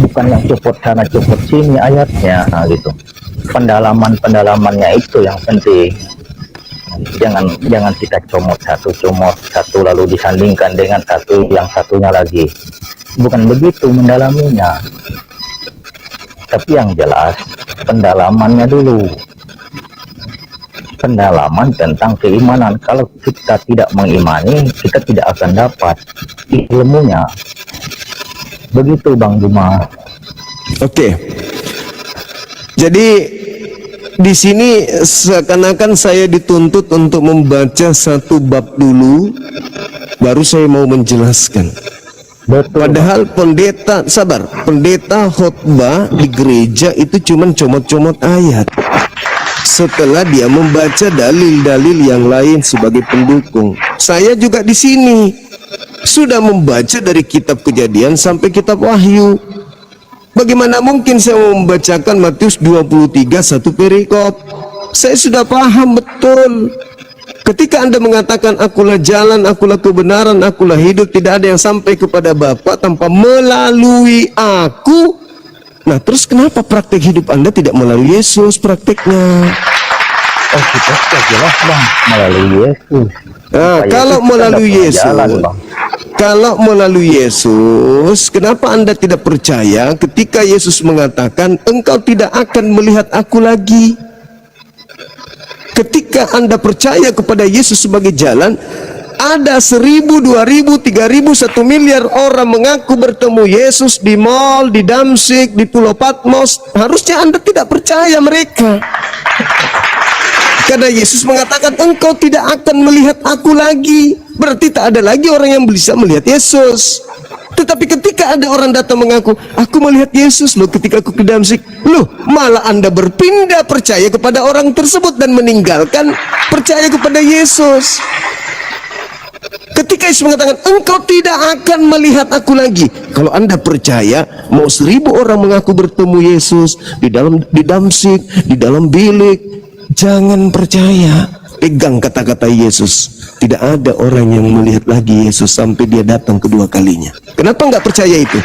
bukan yang copot sana copot sini ayatnya, gitu. Pendalamannya itu yang penting. Jangan kita comot satu lalu disandingkan dengan yang satunya lagi. Bukan begitu mendalaminya. Tapi yang jelas pendalamannya dulu. Pendalaman tentang keimanan. Kalau kita tidak mengimani, kita tidak akan dapat ilmunya. Begitu, Bang Juma. Oke. Jadi di sini seakan-akan saya dituntut untuk membaca satu bab dulu, baru saya mau menjelaskan. Betul. Padahal pendeta khotbah di gereja itu cuman comot-comot ayat. Setelah dia membaca dalil-dalil yang lain sebagai pendukung. Saya juga di sini sudah membaca dari kitab Kejadian sampai kitab Wahyu. Bagaimana mungkin saya mau membacakan Matius 23 satu perikop? Saya sudah paham betul. Ketika Anda mengatakan akulah jalan, akulah kebenaran, akulah hidup, tidak ada yang sampai kepada Bapa tanpa melalui aku. Nah, terus kenapa praktek hidup Anda tidak melalui Yesus prakteknya? Oh, kita sudah jelas, Bang, melalui Yesus. Nah, kalau melalui Yesus, kenapa Anda tidak percaya ketika Yesus mengatakan engkau tidak akan melihat aku lagi? Ketika Anda percaya kepada Yesus sebagai jalan, ada 1.000, 2.000, 3.000, 1 miliar orang mengaku bertemu Yesus di mall, di Damsyik, di Pulau Patmos. Harusnya Anda tidak percaya mereka. Karena Yesus mengatakan engkau tidak akan melihat aku lagi. Berarti tak ada lagi orang yang bisa melihat Yesus. Tetapi ketika ada orang datang mengaku, aku melihat Yesus loh ketika aku ke Damsyik, loh malah Anda berpindah percaya kepada orang tersebut dan meninggalkan percaya kepada Yesus. Ketika Yesus mengatakan engkau tidak akan melihat aku lagi, kalau Anda percaya, mau 1.000 orang mengaku bertemu Yesus di Damsyik, di dalam bilik, jangan percaya. Pegang kata-kata Yesus. Tidak ada orang yang melihat lagi Yesus sampai dia datang kedua kalinya. Kenapa nggak percaya itu?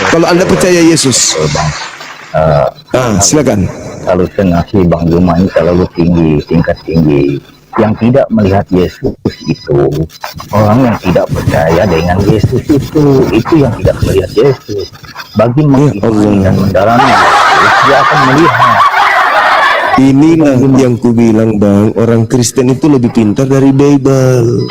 Kalau Anda percaya Yesus, silakan. Halusinasi Bang Juma ini terlalu tinggi, tingkat tinggi. Yang tidak melihat Yesus itu orang yang tidak percaya dengan Yesus itu yang tidak melihat Yesus. Bagi mengimani dan mendalami Yesus, dia akan melihat. Inilah yang ku bilang, Bang, orang Kristen itu lebih pintar dari Bible.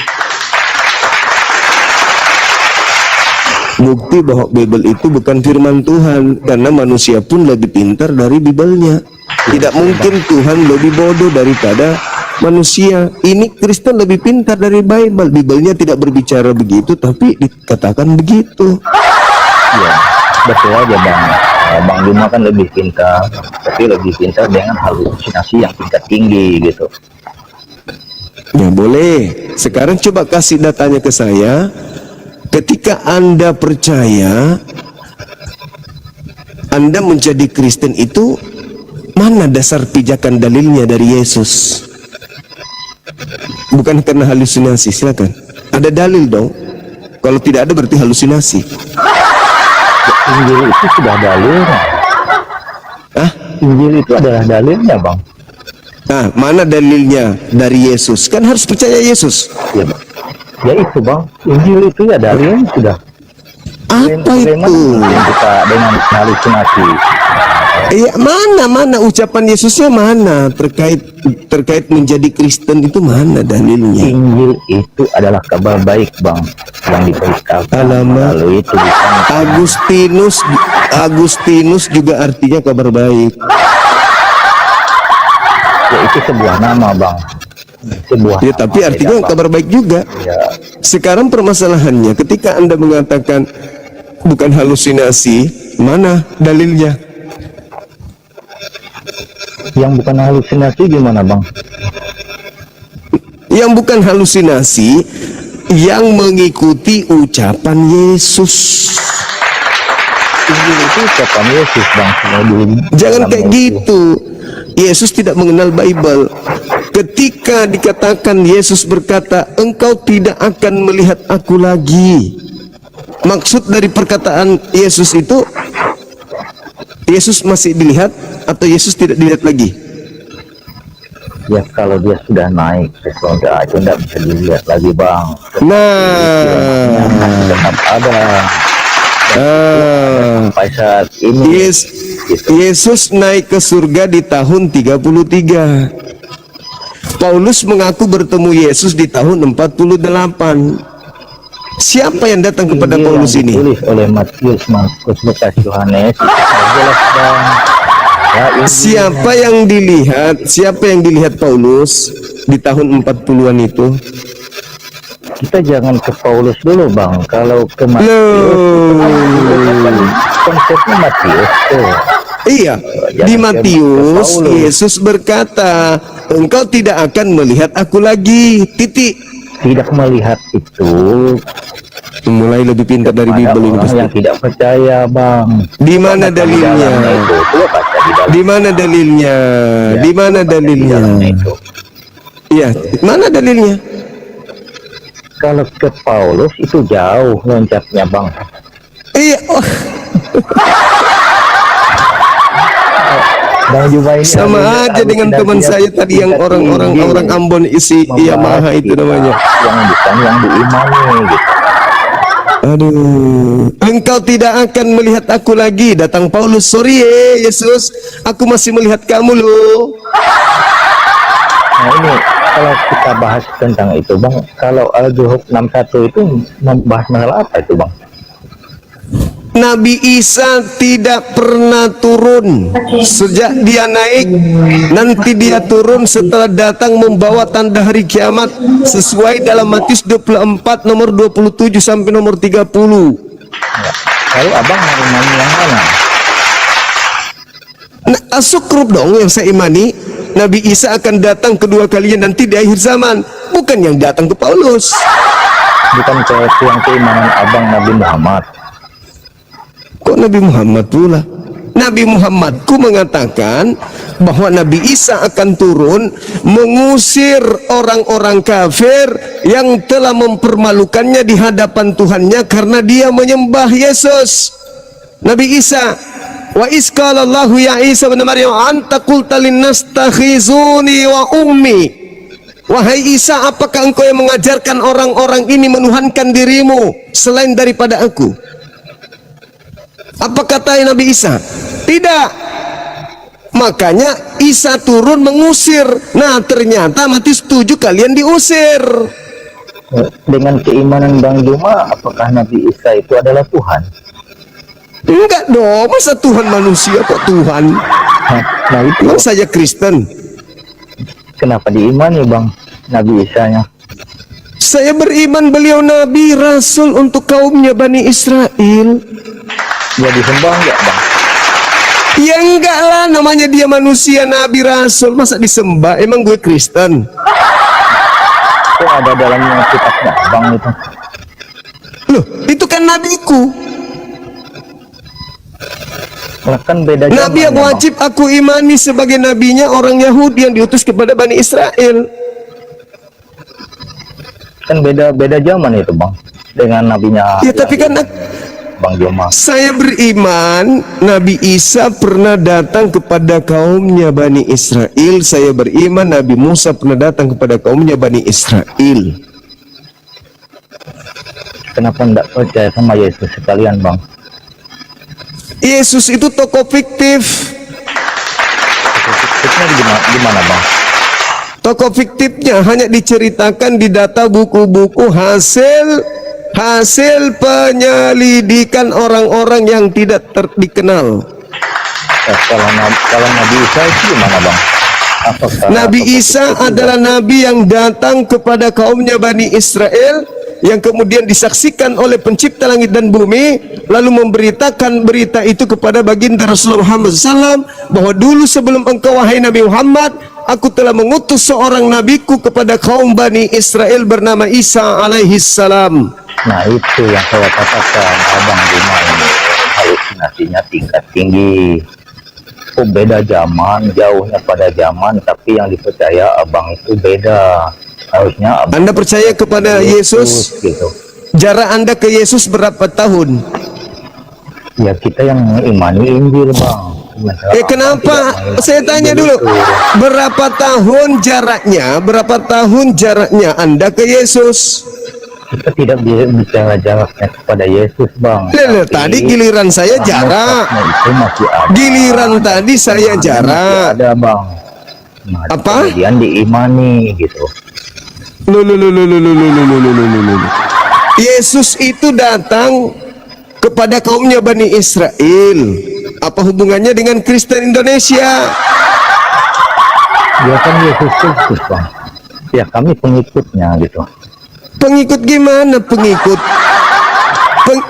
bukti bahwa Bible itu bukan firman Tuhan, karena manusia pun lebih pintar dari Bible-nya. Tidak mungkin Tuhan lebih bodoh daripada manusia. Ini Kristen lebih pintar dari Bible. Bible-nya tidak berbicara begitu, tapi dikatakan begitu. Iya, betul aja Bang. Bang Bima kan lebih pintar, tapi lebih pintar dengan halusinasi yang tingkat tinggi gitu. Ya boleh. Sekarang coba kasih datanya ke saya. Ketika Anda percaya, Anda menjadi Kristen itu, mana dasar pijakan dalilnya dari Yesus? Bukan karena halusinasi, silakan. Ada dalil dong. Kalau tidak ada berarti halusinasi. Injil itu sudah dalilnya. Hah? Injil itu adalah dalilnya Bang. Nah, mana dalilnya dari Yesus? Kan harus percaya Yesus. Ya Bang. Ya itu Bang, Injil itu ya dalilnya sudah. Apa Bagaimana itu? mungkin kita dengan halusinasi? Iya, mana ucapan Yesusnya mana terkait menjadi Kristen itu mana dalilnya? Injil itu adalah kabar baik Bang, yang diberitakan Alamak. melalui tulisan. Agustinus juga artinya kabar baik. Ya itu sebuah nama Bang. Sebuah Ya, nama, tapi artinya beda, Bang. kabar baik juga. Ya, Sekarang permasalahannya ketika Anda mengatakan bukan halusinasi, mana dalilnya? yang bukan halusinasi gimana Bang? Yang bukan halusinasi, yang mengikuti ucapan Yesus. Injil itu ucapan Yesus Bang. Jangan Dalam kayak itu. gitu. Yesus tidak mengenal Bible. Ketika dikatakan Yesus berkata, engkau tidak akan melihat aku lagi. Maksud dari perkataan Yesus itu, Yesus masih dilihat atau Yesus tidak dilihat lagi? Ya kalau dia sudah naik ke surga itu tidak bisa dilihat lagi Bang. Nah, Tetap ada sampai saat ini. Yesus naik ke surga di tahun 33. Paulus mengaku bertemu Yesus di tahun 48. Siapa yang datang kepada Injil Paulus yang ini? ditulis oleh Matius, Markus, Lukas, Yohanes itu sudah jelas Bang. Ya, Injil Siapa yang dilihat? Siapa yang dilihat Paulus di tahun 40-an itu? kita jangan ke Paulus dulu Bang. Kalau ke Matius, Loh. konsepnya Matius tuh. Iya, di Matius Yesus berkata, engkau tidak akan melihat aku lagi. Titik. Tidak melihat itu Mulai lebih pintar dari ada Bible ini orang pasti. yang tidak percaya Bang. Di mana dalilnya? Dalamnya itu, coba baca di dalam. Di mana dalilnya? Ya, Di mana baca di dalilnya? dalamnya itu. Iya, mana dalilnya? Kalau ke Paulus itu jauh loncatnya Bang. Iya, oh, Bang Juma ini sama aja dengan teman saya tadi yang orang Ambon isi Yamaha itu namanya. Yang bukan yang diimani gitu. Aduh, engkau tidak akan melihat aku lagi. Datang Paulus, sorry Yesus, aku masih melihat kamu loh. Nah ini kalau kita bahas tentang itu Bang, kalau Al-Zuhur 61 itu membahas masalah apa itu Bang? Nabi Isa tidak pernah turun sejak dia naik, nanti dia turun setelah datang membawa tanda hari kiamat sesuai dalam Matius 24 nomor 27 sampai nomor 30. Lalu abang mau imani yang mana? Nah, As-Sukrub dong yang saya imani. Nabi Isa akan datang kedua kalinya nanti di akhir zaman, bukan yang datang ke Paulus. Bukan ke yang keimanan abang Nabi Muhammad. Kok Nabi Muhammad pula? Nabi Muhammadku mengatakan bahwa Nabi Isa akan turun mengusir orang-orang kafir yang telah mempermalukannya di hadapan Tuhannya karena dia menyembah Yesus. Nabi Isa, wa isqalallahu ya Isa bin Maryam anta qulta linnas takhizuni wa ummi. Wahai Isa, apakah engkau yang mengajarkan orang-orang ini menuhankan dirimu selain daripada aku? Apa kata Nabi Isa? Tidak. Makanya Isa turun mengusir. Nah ternyata Matius 7 kalian diusir. Dengan keimanan Bang Juma, apakah Nabi Isa itu adalah Tuhan? Enggak dong, masa Tuhan manusia kok Tuhan? Nah itu Emang saya Kristen? kenapa diimani Bang Nabi Isa-nya? Saya beriman beliau Nabi Rasul untuk kaumnya Bani Israel. Ya disembah enggak Bang? Ya enggak lah, namanya dia manusia Nabi Rasul, masa disembah? Emang gue Kristen? Kok ada dalam kitabnya Bang itu? Loh, itu kan nabiku. Lah kan beda Nabi yang zamannya, Bang. wajib aku imani sebagai nabinya orang Yahudi yang diutus kepada Bani Israel. Kan beda zaman itu Bang dengan nabinya. Ya tapi kan Bang Juma. saya beriman Nabi Isa pernah datang kepada kaumnya Bani Israel. Saya beriman Nabi Musa pernah datang kepada kaumnya Bani Israel. Kenapa enggak percaya sama Yesus sekalian Bang? Yesus itu tokoh fiktif. Fiktifnya gimana Bang? Tokoh fiktifnya hanya diceritakan di data buku-buku hasil penyelidikan orang-orang yang tidak dikenal. Kalau Nabi Isa itu gimana Bang? Apakah Nabi Isa adalah nabi yang datang kepada kaumnya Bani Israel, yang kemudian disaksikan oleh pencipta langit dan bumi, lalu memberitakan berita itu kepada baginda Rasulullah Muhammad SAW, bahwa dulu sebelum engkau wahai Nabi Muhammad, aku telah mengutus seorang nabiku kepada kaum Bani Israel bernama Isa alaihi salam. Nah itu yang saya katakan, Abang Juma ini halusinasinya tingkat tinggi. Oh beda zaman, jauhnya pada zaman, tapi yang dipercaya Abang itu beda. Harusnya Abang Anda percaya kepada Yesus? gitu. Jarak Anda ke Yesus berapa tahun? Ya kita yang mengimani Injil Bang. Sementara Abang Kenapa? tidak mengimani Saya tanya Injil dulu, itu. berapa tahun jaraknya? Berapa tahun jaraknya Anda ke Yesus? Kita tidak bicara jaraknya kepada Yesus Bang. Lele, Tapi tadi giliran saya jarak. prosesnya itu masih ada. Giliran tadi saya Masih jarak. ada Bang. Nah, Apa? kemudian diimani gitu. Loh. Yesus itu datang kepada kaumnya Bani Israel. Apa hubungannya dengan Kristen Indonesia? Dia kan Yesus Kristus Bang. Ya kami pengikutnya gitu. Pengikut gimana pengikut?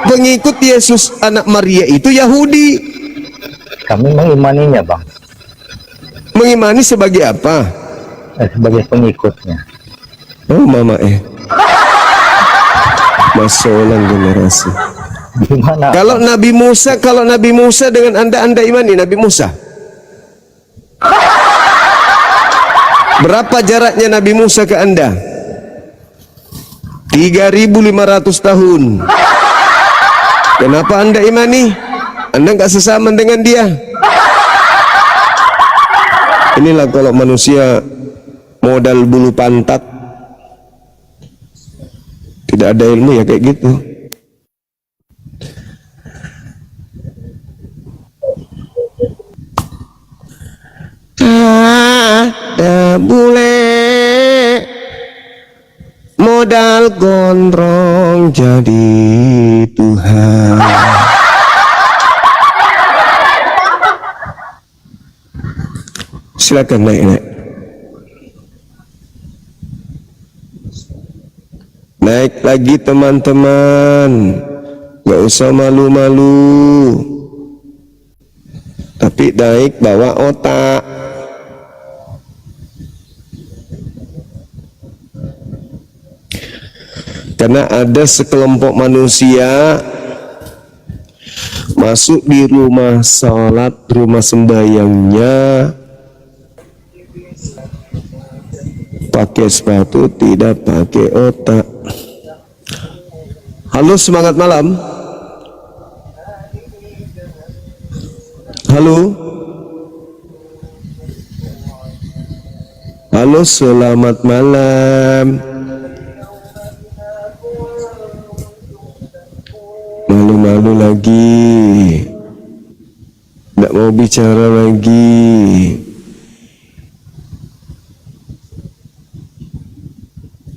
Pengikut Yesus anak Maria itu Yahudi. Kami mengimaninya Bang. Mengimani sebagai apa? Sebagai pengikutnya. Oh mama Masolang generasi. Gimana? Kalau Nabi Musa dengan Anda imani Nabi Musa? Berapa jaraknya Nabi Musa ke Anda? 3.500 tahun. Kenapa Anda imani? Anda nggak sesama dengan dia. Inilah kalau manusia modal bulu pantat, tidak ada ilmu ya kayak gitu. Ada bule modal gondrong jadi Tuhan. Silakan naik. Naik lagi teman-teman. Gak usah malu-malu. Tapi naik bawa otak. Karena ada sekelompok manusia masuk di rumah sholat, rumah sembahyangnya pakai sepatu, tidak pakai otak. Halo, semangat malam. Halo. Halo, selamat malam. Malu-malu lagi, tidak mau bicara lagi.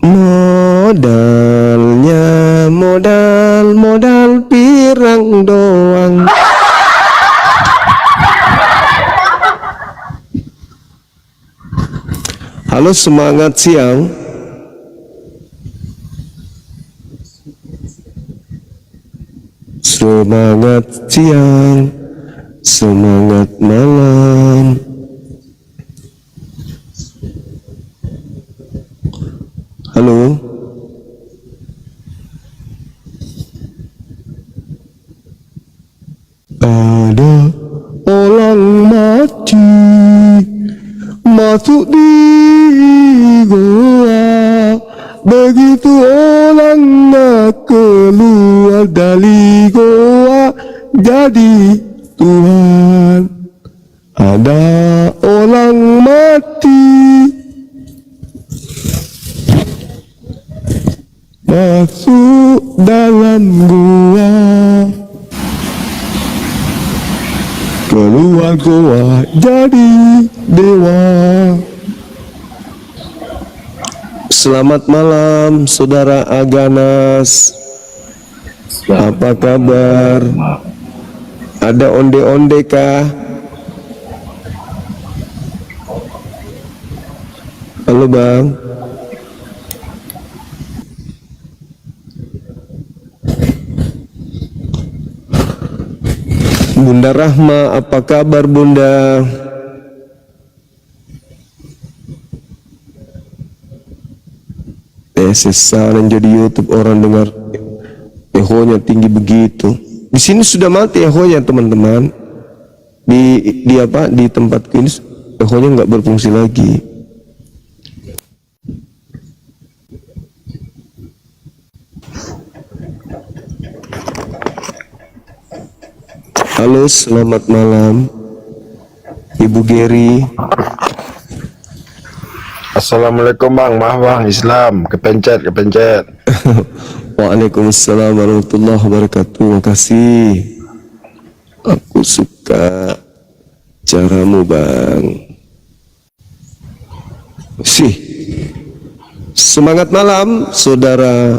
Modal Halo, semangat siang. Semangat siang, semangat malam. Halo. Ada orang mati masuk di goa, begitu orang nak keluar dari goa jadi Tuhan. Ada orang mati masuk dalam goa, keluar goa jadi dewa. Selamat malam Saudara Aganas. Apa kabar? Ada onde-onde kah? Halo Bang. Bunda Rahma, apa kabar Bunda? Sesaran jadi YouTube orang dengar ehonya tinggi begitu. Di sini sudah mati ehonya teman-teman. Di apa? Di tempatku ini ehonya nggak berfungsi lagi. Halo, selamat malam Ibu Geri. Assalamualaikum Bang, maaf Bang, Islam, kepencet. Waalaikumsalam warahmatullahi wabarakatuh. Terima kasih. Aku suka caramu Bang. Semangat malam Saudara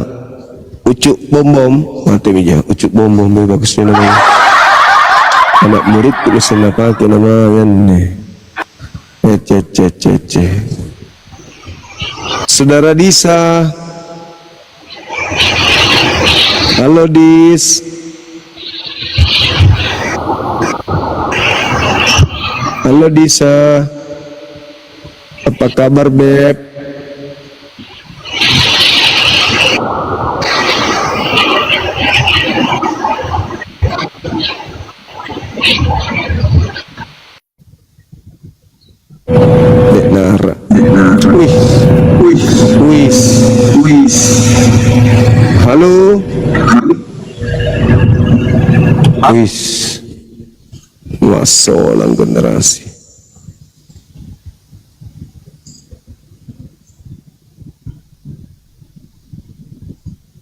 Ucuk Bom. Mati meja Ucuk Bom, bagusnya namanya. Anak murid tulisan apa ke namanya nih. Saudara Disa. Halo Dis. Halo Disa. Apa kabar Beb? Dek Nara. Wih. Halo. Wih. Masalah generasi.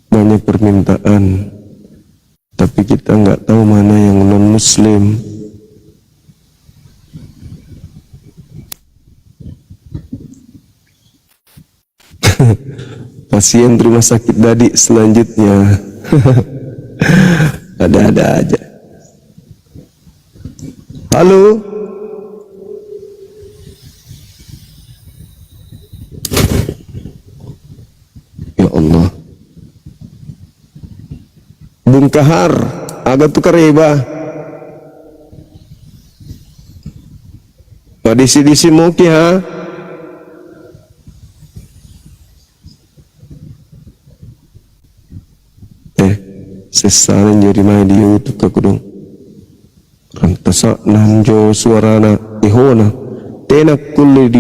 Banyak permintaan, tapi kita nggak tahu mana yang non Muslim. Pasien rumah sakit Dadi selanjutnya. Ada-ada aja. Halo. Ya Allah. Bung Kahar, agak tukar reba. Disi moki ha. Sesaran jadi main di YouTube aku dong. Rantasa nanjo suarana ehona. Tena kulle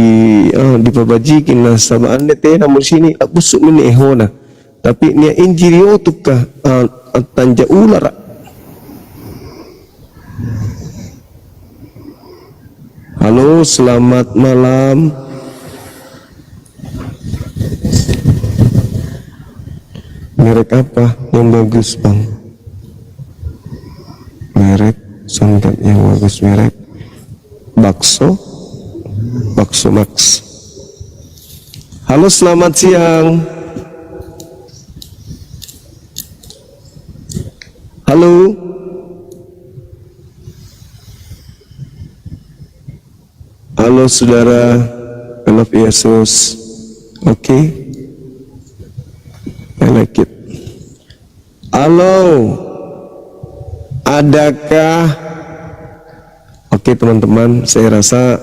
di pabajikin na sama ane tena mo sini aku busuk mini ehona. Tapi nia injiri YouTube ka tanja ular. Halo, selamat malam. Merek apa yang bagus Bang? Merek sangat yang bagus, merek bakso Max. Halo, selamat siang. Halo. Halo saudara, love Yesus. Okay, I like it. Halo, adakah? Oke teman-teman, saya rasa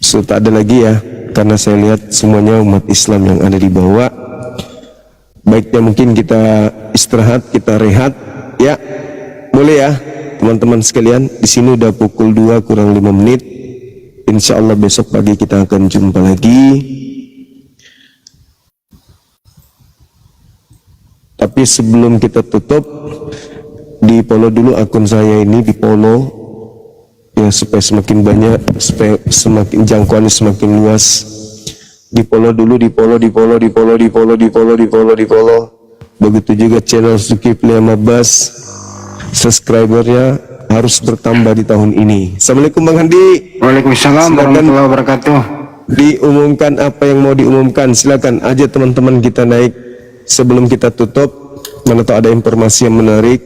sudah tak ada lagi ya, karena saya lihat semuanya umat Islam yang ada di bawah. Baiknya mungkin kita istirahat, kita rehat ya, boleh ya teman-teman sekalian. Di sini udah pukul 2 kurang 5 menit. Insya Allah besok pagi kita akan jumpa lagi. Tapi sebelum kita tutup, di follow dulu akun saya ini, di follow ya, supaya semakin banyak, supaya semakin jangkauannya semakin luas. Di follow dulu, di follow. Begitu juga channel Zulkifli Abbas, subscribernya harus bertambah di tahun ini. Assalamualaikum Bang Handi. Waalaikumsalam warahmatullahi wabarakatuh. Diumumkan apa yang mau diumumkan, silakan aja teman-teman kita naik sebelum kita tutup. Mana tahu ada informasi yang menarik.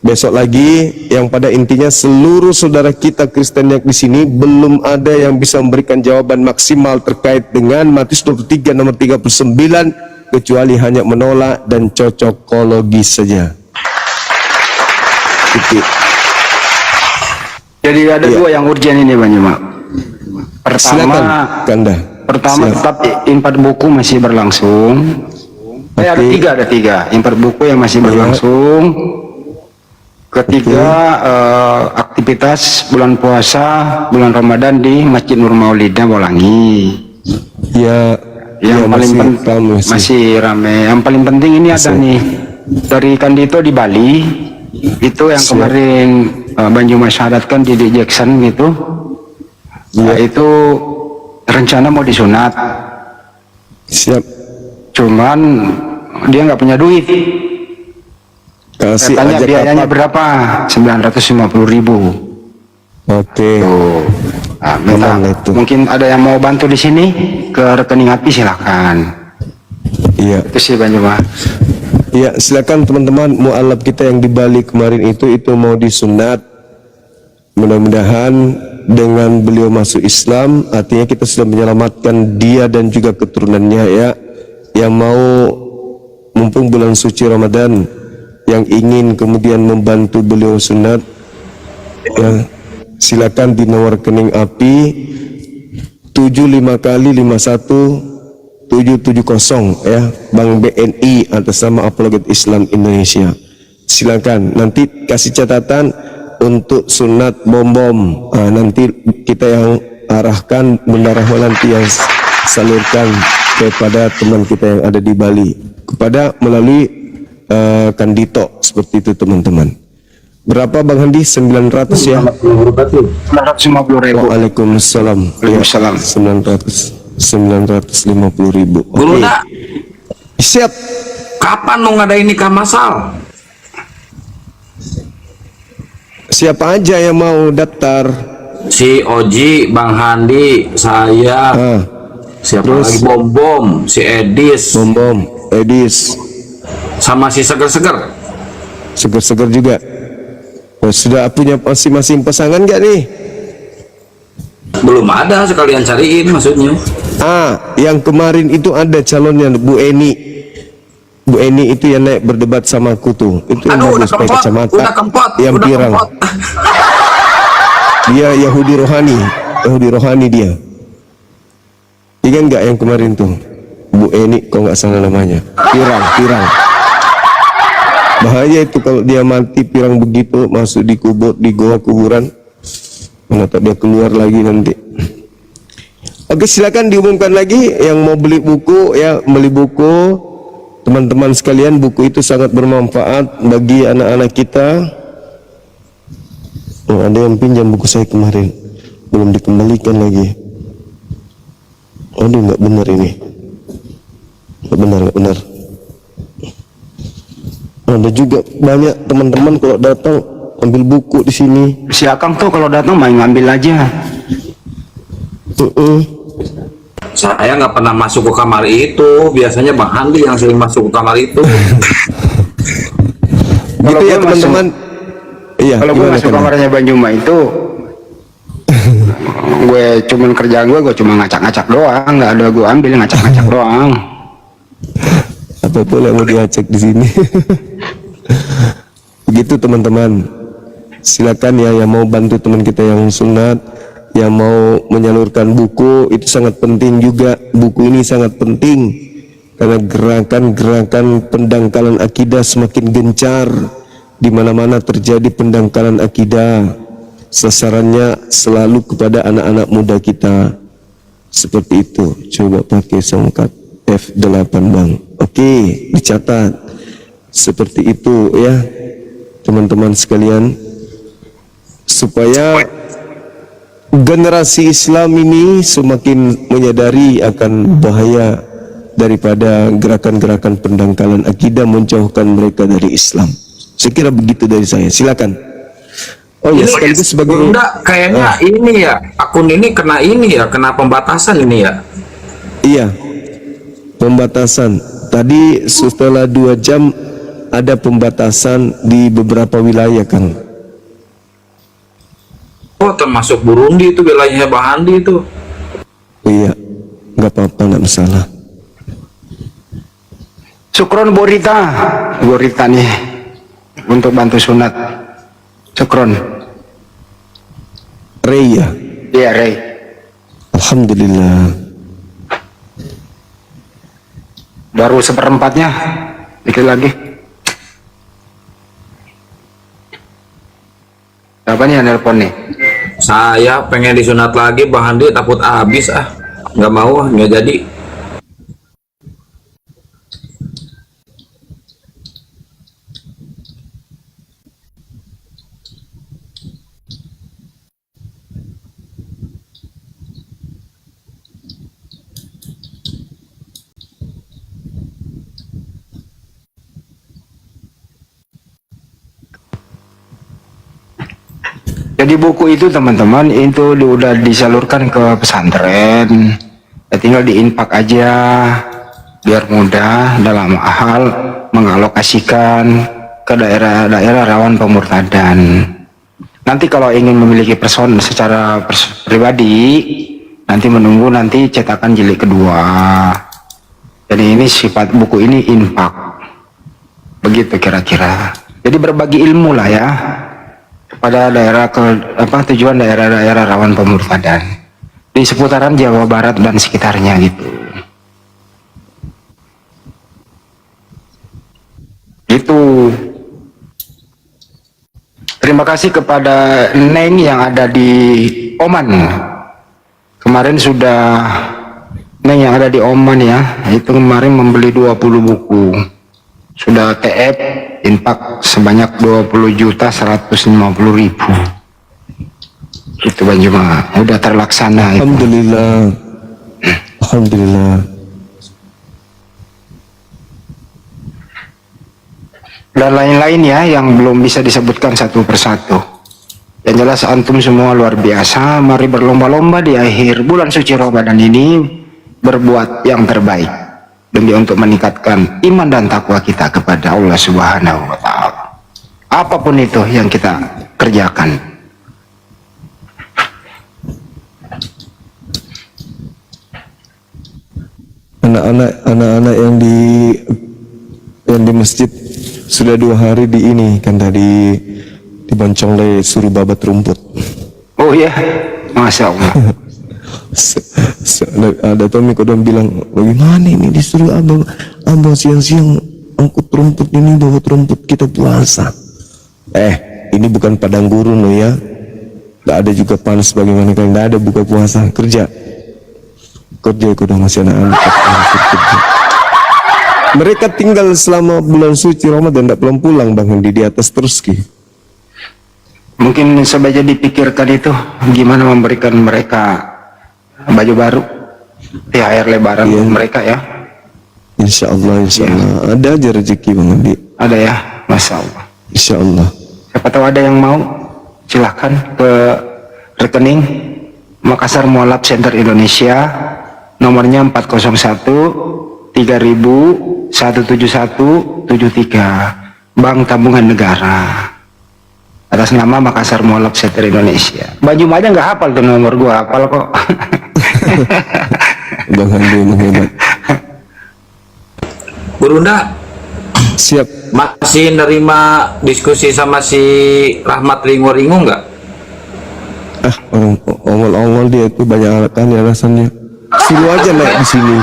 Besok lagi, yang pada intinya seluruh saudara kita Kristen yang di sini belum ada yang bisa memberikan jawaban maksimal terkait dengan Matius 23 nomor 39, kecuali hanya menolak dan cocokologis saja. Titik. Jadi ada dua yang urgent ini Bang Juma. Silakan, Kanda. Pertama tetap import buku masih berlangsung. Ada tiga import buku yang masih berlangsung. Ketiga, aktivitas bulan puasa, bulan Ramadan di Masjid Nur Maulida Bolangi. Ya, yang paling penting masih ramai. Yang paling penting ini ada nih dari Kandito di Bali. Itu yang kemarin Bang Juma syaratkan di Jackson gitu. Nah, itu rencana mau disunat. Siap. Cuman dia nggak punya duit. Kasih katanya aja biayanya berapa? 950.000. Oke. Nah, mungkin ada yang mau bantu di sini ke rekening hati silakan. Iya. Itu sih Bang Juma. Ya, silakan teman-teman, mualaf kita yang di Bali kemarin itu mau disunat. Mudah-mudahan dengan beliau masuk Islam, artinya kita sudah menyelamatkan dia dan juga keturunannya ya. Yang mau mumpung bulan suci Ramadan, yang ingin kemudian membantu beliau sunat, ya, silakan di nomor rekening API 75 kali 51 770 ya, Bank BNI atas nama Apologet Islam Indonesia. Silakan nanti kasih catatan untuk sunat bom-bom. Nanti kita yang arahkan, Bunda Rahma nanti yang salurkan kepada teman kita yang ada di Bali, kepada melalui Kandito, seperti itu teman-teman. Berapa Bang Handi? 900 ya? 950.000. Waalaikumsalam. Waalaikumsalam. 950.000. Guru Oke. Siap. kapan mau ngadain nikah masal? Siapa aja yang mau daftar? Si Oji, Bang Handi, saya, siapa Terus? lagi, Bom-Bom, si Edis, Bom-Bom, Edis, sama si Seger-Seger. Seger-Seger juga. Oh, sudah punya masing-masing pasangan gak nih? Belum ada, sekalian cariin maksudnya. Yang kemarin itu ada calonnya, Bu Eni. Bu Eni itu yang naik berdebat sama aku tuh. Itu yang Aduh, bagus pakai kacamata, udah kempot, yang udah pirang. kempot. Dia Yahudi rohani dia. Ingat nggak yang kemarin tuh? Bu Eni, kok nggak salah namanya. Pirang. Bahaya itu kalau dia mati pirang begitu, masuk di goa kuburan. Mana tak dia keluar lagi nanti. Oke, silakan diumumkan lagi yang mau beli buku ya, beli buku. Teman-teman sekalian, buku itu sangat bermanfaat bagi anak-anak kita. Oh, ada yang pinjam buku saya kemarin, belum dikembalikan lagi. Aduh, nggak benar ini. Nggak benar. Ada juga banyak teman-teman kalau datang ambil buku di sini. Si Akang tuh kalau datang main ngambil aja. Saya nggak pernah masuk ke kamar itu, biasanya Bang Handi yang sering masuk ke kamar itu. Gitu ya teman-teman. Iya. Kalau gue masuk kamarnya Bang Juma itu gue cuman kerjaan gue cuma ngacak-ngacak doang, nggak ada gue ambil ngacak-ngacak doang. Apa boleh mau diacak di sini? Begitu teman-teman. Silakan ya yang mau bantu teman kita yang sunat, yang mau menyalurkan buku, itu sangat penting juga. Buku ini sangat penting karena gerakan-gerakan pendangkalan akidah semakin gencar. Di mana-mana terjadi pendangkalan akidah. Sasarannya selalu kepada anak-anak muda kita. Seperti itu. Coba pakai songkat F8 bang. Oke, dicatat. Seperti itu ya teman-teman sekalian, supaya generasi Islam ini semakin menyadari akan bahaya daripada gerakan-gerakan pendangkalan akidah, menjauhkan mereka dari Islam. Saya kira begitu dari saya. Silakan. Oh ya, sekaligus sebagai enggak, kayaknya ini ya, akun ini kena pembatasan ini ya. Iya, pembatasan. Tadi setelah 2 jam ada pembatasan di beberapa wilayah, Kang. Oh, termasuk Burundi itu, wilayahnya Bahandi itu. Iya, nggak apa-apa, nggak masalah. Sukron Borita nih untuk bantu sunat. Sukron. Ray ya. Iya, Ray. Alhamdulillah. Baru 1/4-nya. Dikit lagi. Siapa nih yang nelpon nih? Saya pengen disunat lagi, Bahandi takut habis nggak mau, nggak jadi. Jadi buku itu teman-teman itu udah disalurkan ke pesantren, ya tinggal diinpak aja biar mudah dalam hal mengalokasikan ke daerah-daerah rawan pemurtadan. Nanti kalau ingin memiliki person secara pribadi, nanti menunggu nanti cetakan jilid kedua. Jadi ini sifat buku ini infak, begitu kira-kira. Jadi berbagi ilmu lah ya pada daerah tujuan daerah-daerah rawan pemurtadan di seputaran Jawa Barat dan sekitarnya gitu. Gitu. Terima kasih kepada Neng yang ada di Oman. Kemarin sudah Neng yang ada di Oman ya, itu kemarin membeli 20 buku. Sudah TF infak sebanyak 20.150.000. Itu Bang Juma, udah terlaksana itu. Alhamdulillah. Alhamdulillah. Dan lain-lain ya yang belum bisa disebutkan satu persatu. Yang jelas antum semua luar biasa. Mari berlomba-lomba di akhir bulan suci Ramadan ini berbuat yang terbaik demi untuk meningkatkan iman dan takwa kita kepada Allah Subhanahu wa taala. Apapun itu yang kita kerjakan. Anak-anak yang di masjid sudah 2 hari di ini kan tadi diboncong suruh babat rumput. Oh iya, Masya Allah. Ada Tommy kodam bilang, bagaimana ini disuruh abang siang-siang angkut rumput ini, bawa rumput kita puasa. Ini bukan padang gurun loh ya. Tidak ada juga panas bagaimana kalau tidak ada buka puasa. Kerja kodam masih anak-anak kerja. Mereka tinggal selama bulan suci Ramadan tidak pulang Bang di atas terus ki. Mungkin sebaiknya dipikirkan itu gimana memberikan mereka baju baru, THR lebaran untuk mereka ya. Insya Allah ada aja rezeki Bang Andi. Ada ya, Masya Allah. Insya Allah. Siapa tahu ada yang mau, silahkan ke rekening Makassar Mualaf Center Indonesia, nomornya 401 30 171 73, Bank Tabungan Negara. atas nama Makassar Mall of Center Indonesia. Baju aja nggak hafal tuh nomor gua, hafal kok. Bang Handi emang hebat. Gurunda Siap. masih nerima diskusi sama si Rahmat Ringo-Ringo nggak? Orang ongol-ongol dia itu banyak alasannya. Suruh aja naik di sini.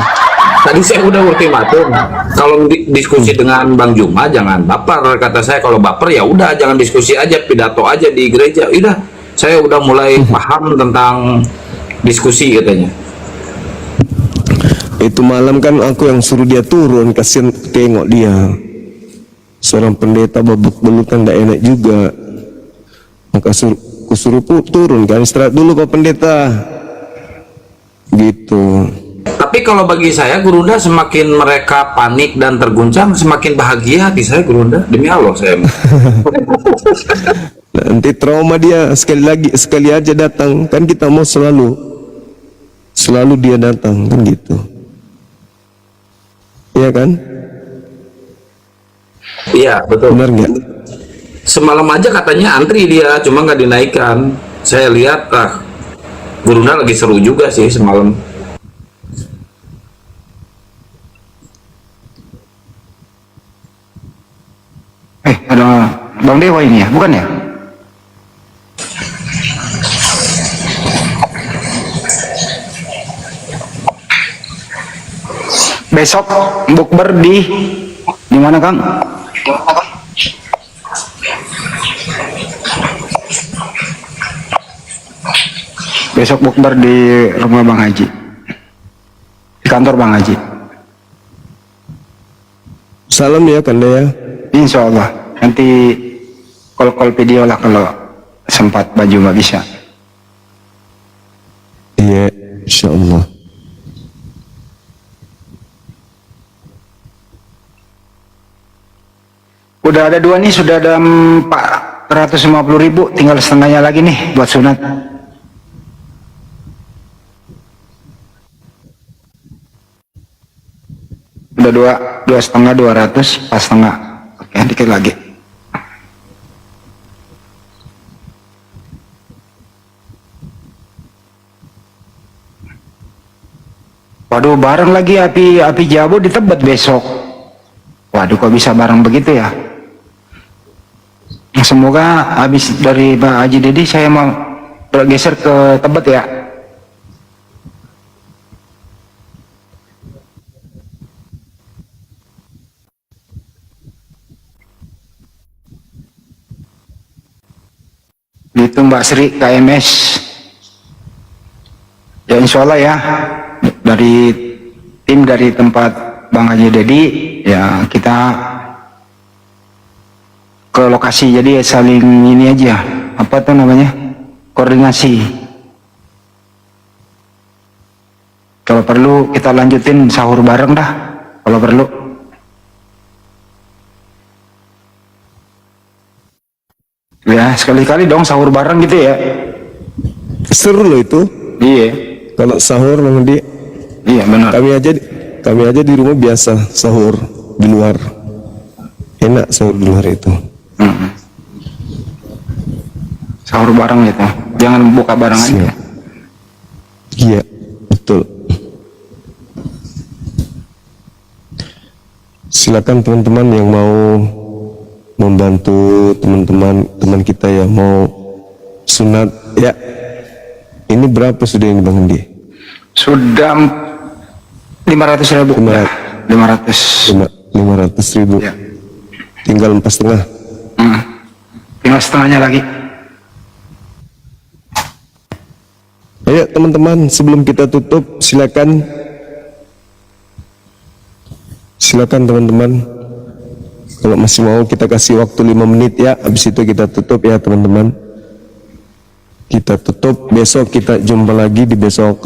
Tadi saya udah ultimatum, kalau diskusi dengan Bang Juma jangan baper, kata saya. Kalau baper ya udah jangan diskusi aja, pidato aja di gereja. Udah, saya udah mulai paham tentang diskusi katanya. Itu malam kan aku yang suruh dia turun, kasihan tengok dia. Seorang pendeta babak belur kan gak enak juga. Maka kusuruh turun kan, istirahat dulu kok pendeta. Gitu. Tapi kalau bagi saya, Gurunda, semakin mereka panik dan terguncang, semakin bahagia hati saya, Gurunda. Demi Allah saya. Nanti trauma dia sekali aja datang. Kan kita mau selalu dia datang kan gitu. Iya kan? Iya, betul. Benar nggak? Semalam aja katanya antri dia, cuma nggak dinaikkan. Saya lihat, Gurunda lagi seru juga sih semalam. Ada Bang Dewa ini ya, bukan ya? Besok bukber di mana Kang? Besok bukber di rumah Bang Haji, di kantor Bang Haji. Salam ya Kanda ya. Insya Allah nanti call video lah kalau sempat, baju nggak bisa. Iya, insya Allah. Udah ada 2 nih, sudah ada 450.000, tinggal setengahnya lagi nih buat sunat. Udah 2,5, 200, pas setengah. Oke, dikit lagi. Waduh, bareng lagi api Jabo di Tebet besok. Waduh, kok bisa bareng begitu ya? Semoga habis dari Pak Haji Dedi saya mau bergeser ke Tebet ya. Itu Mbak Sri KMS. Ya insya Allah ya, dari tim dari tempat Bang Haji Dedi ya kita ke lokasi, jadi saling ini aja, apa tuh namanya, koordinasi. Kalau perlu kita lanjutin sahur bareng dah kalau perlu. Ya sekali-kali dong sahur bareng gitu ya. Seru loh itu. Iya. Kalau sahur Bang Handi. Iya benar. Kami aja di rumah biasa sahur di luar. Enak sahur di luar itu. Sahur bareng gitu, jangan buka bareng aja. Iya, betul. Silakan teman-teman yang mau membantu teman kita ya mau sunat ya. Ini berapa sudah ini Bang Handi? Sudah 500.000. 500.000. Ya. Tinggal 4,5. Tinggal setengahnya lagi. Ayo teman-teman, sebelum kita tutup silakan teman-teman, kalau masih mau kita kasih waktu 5 menit ya, habis itu kita tutup ya teman-teman. Kita tutup, besok kita jumpa lagi di besok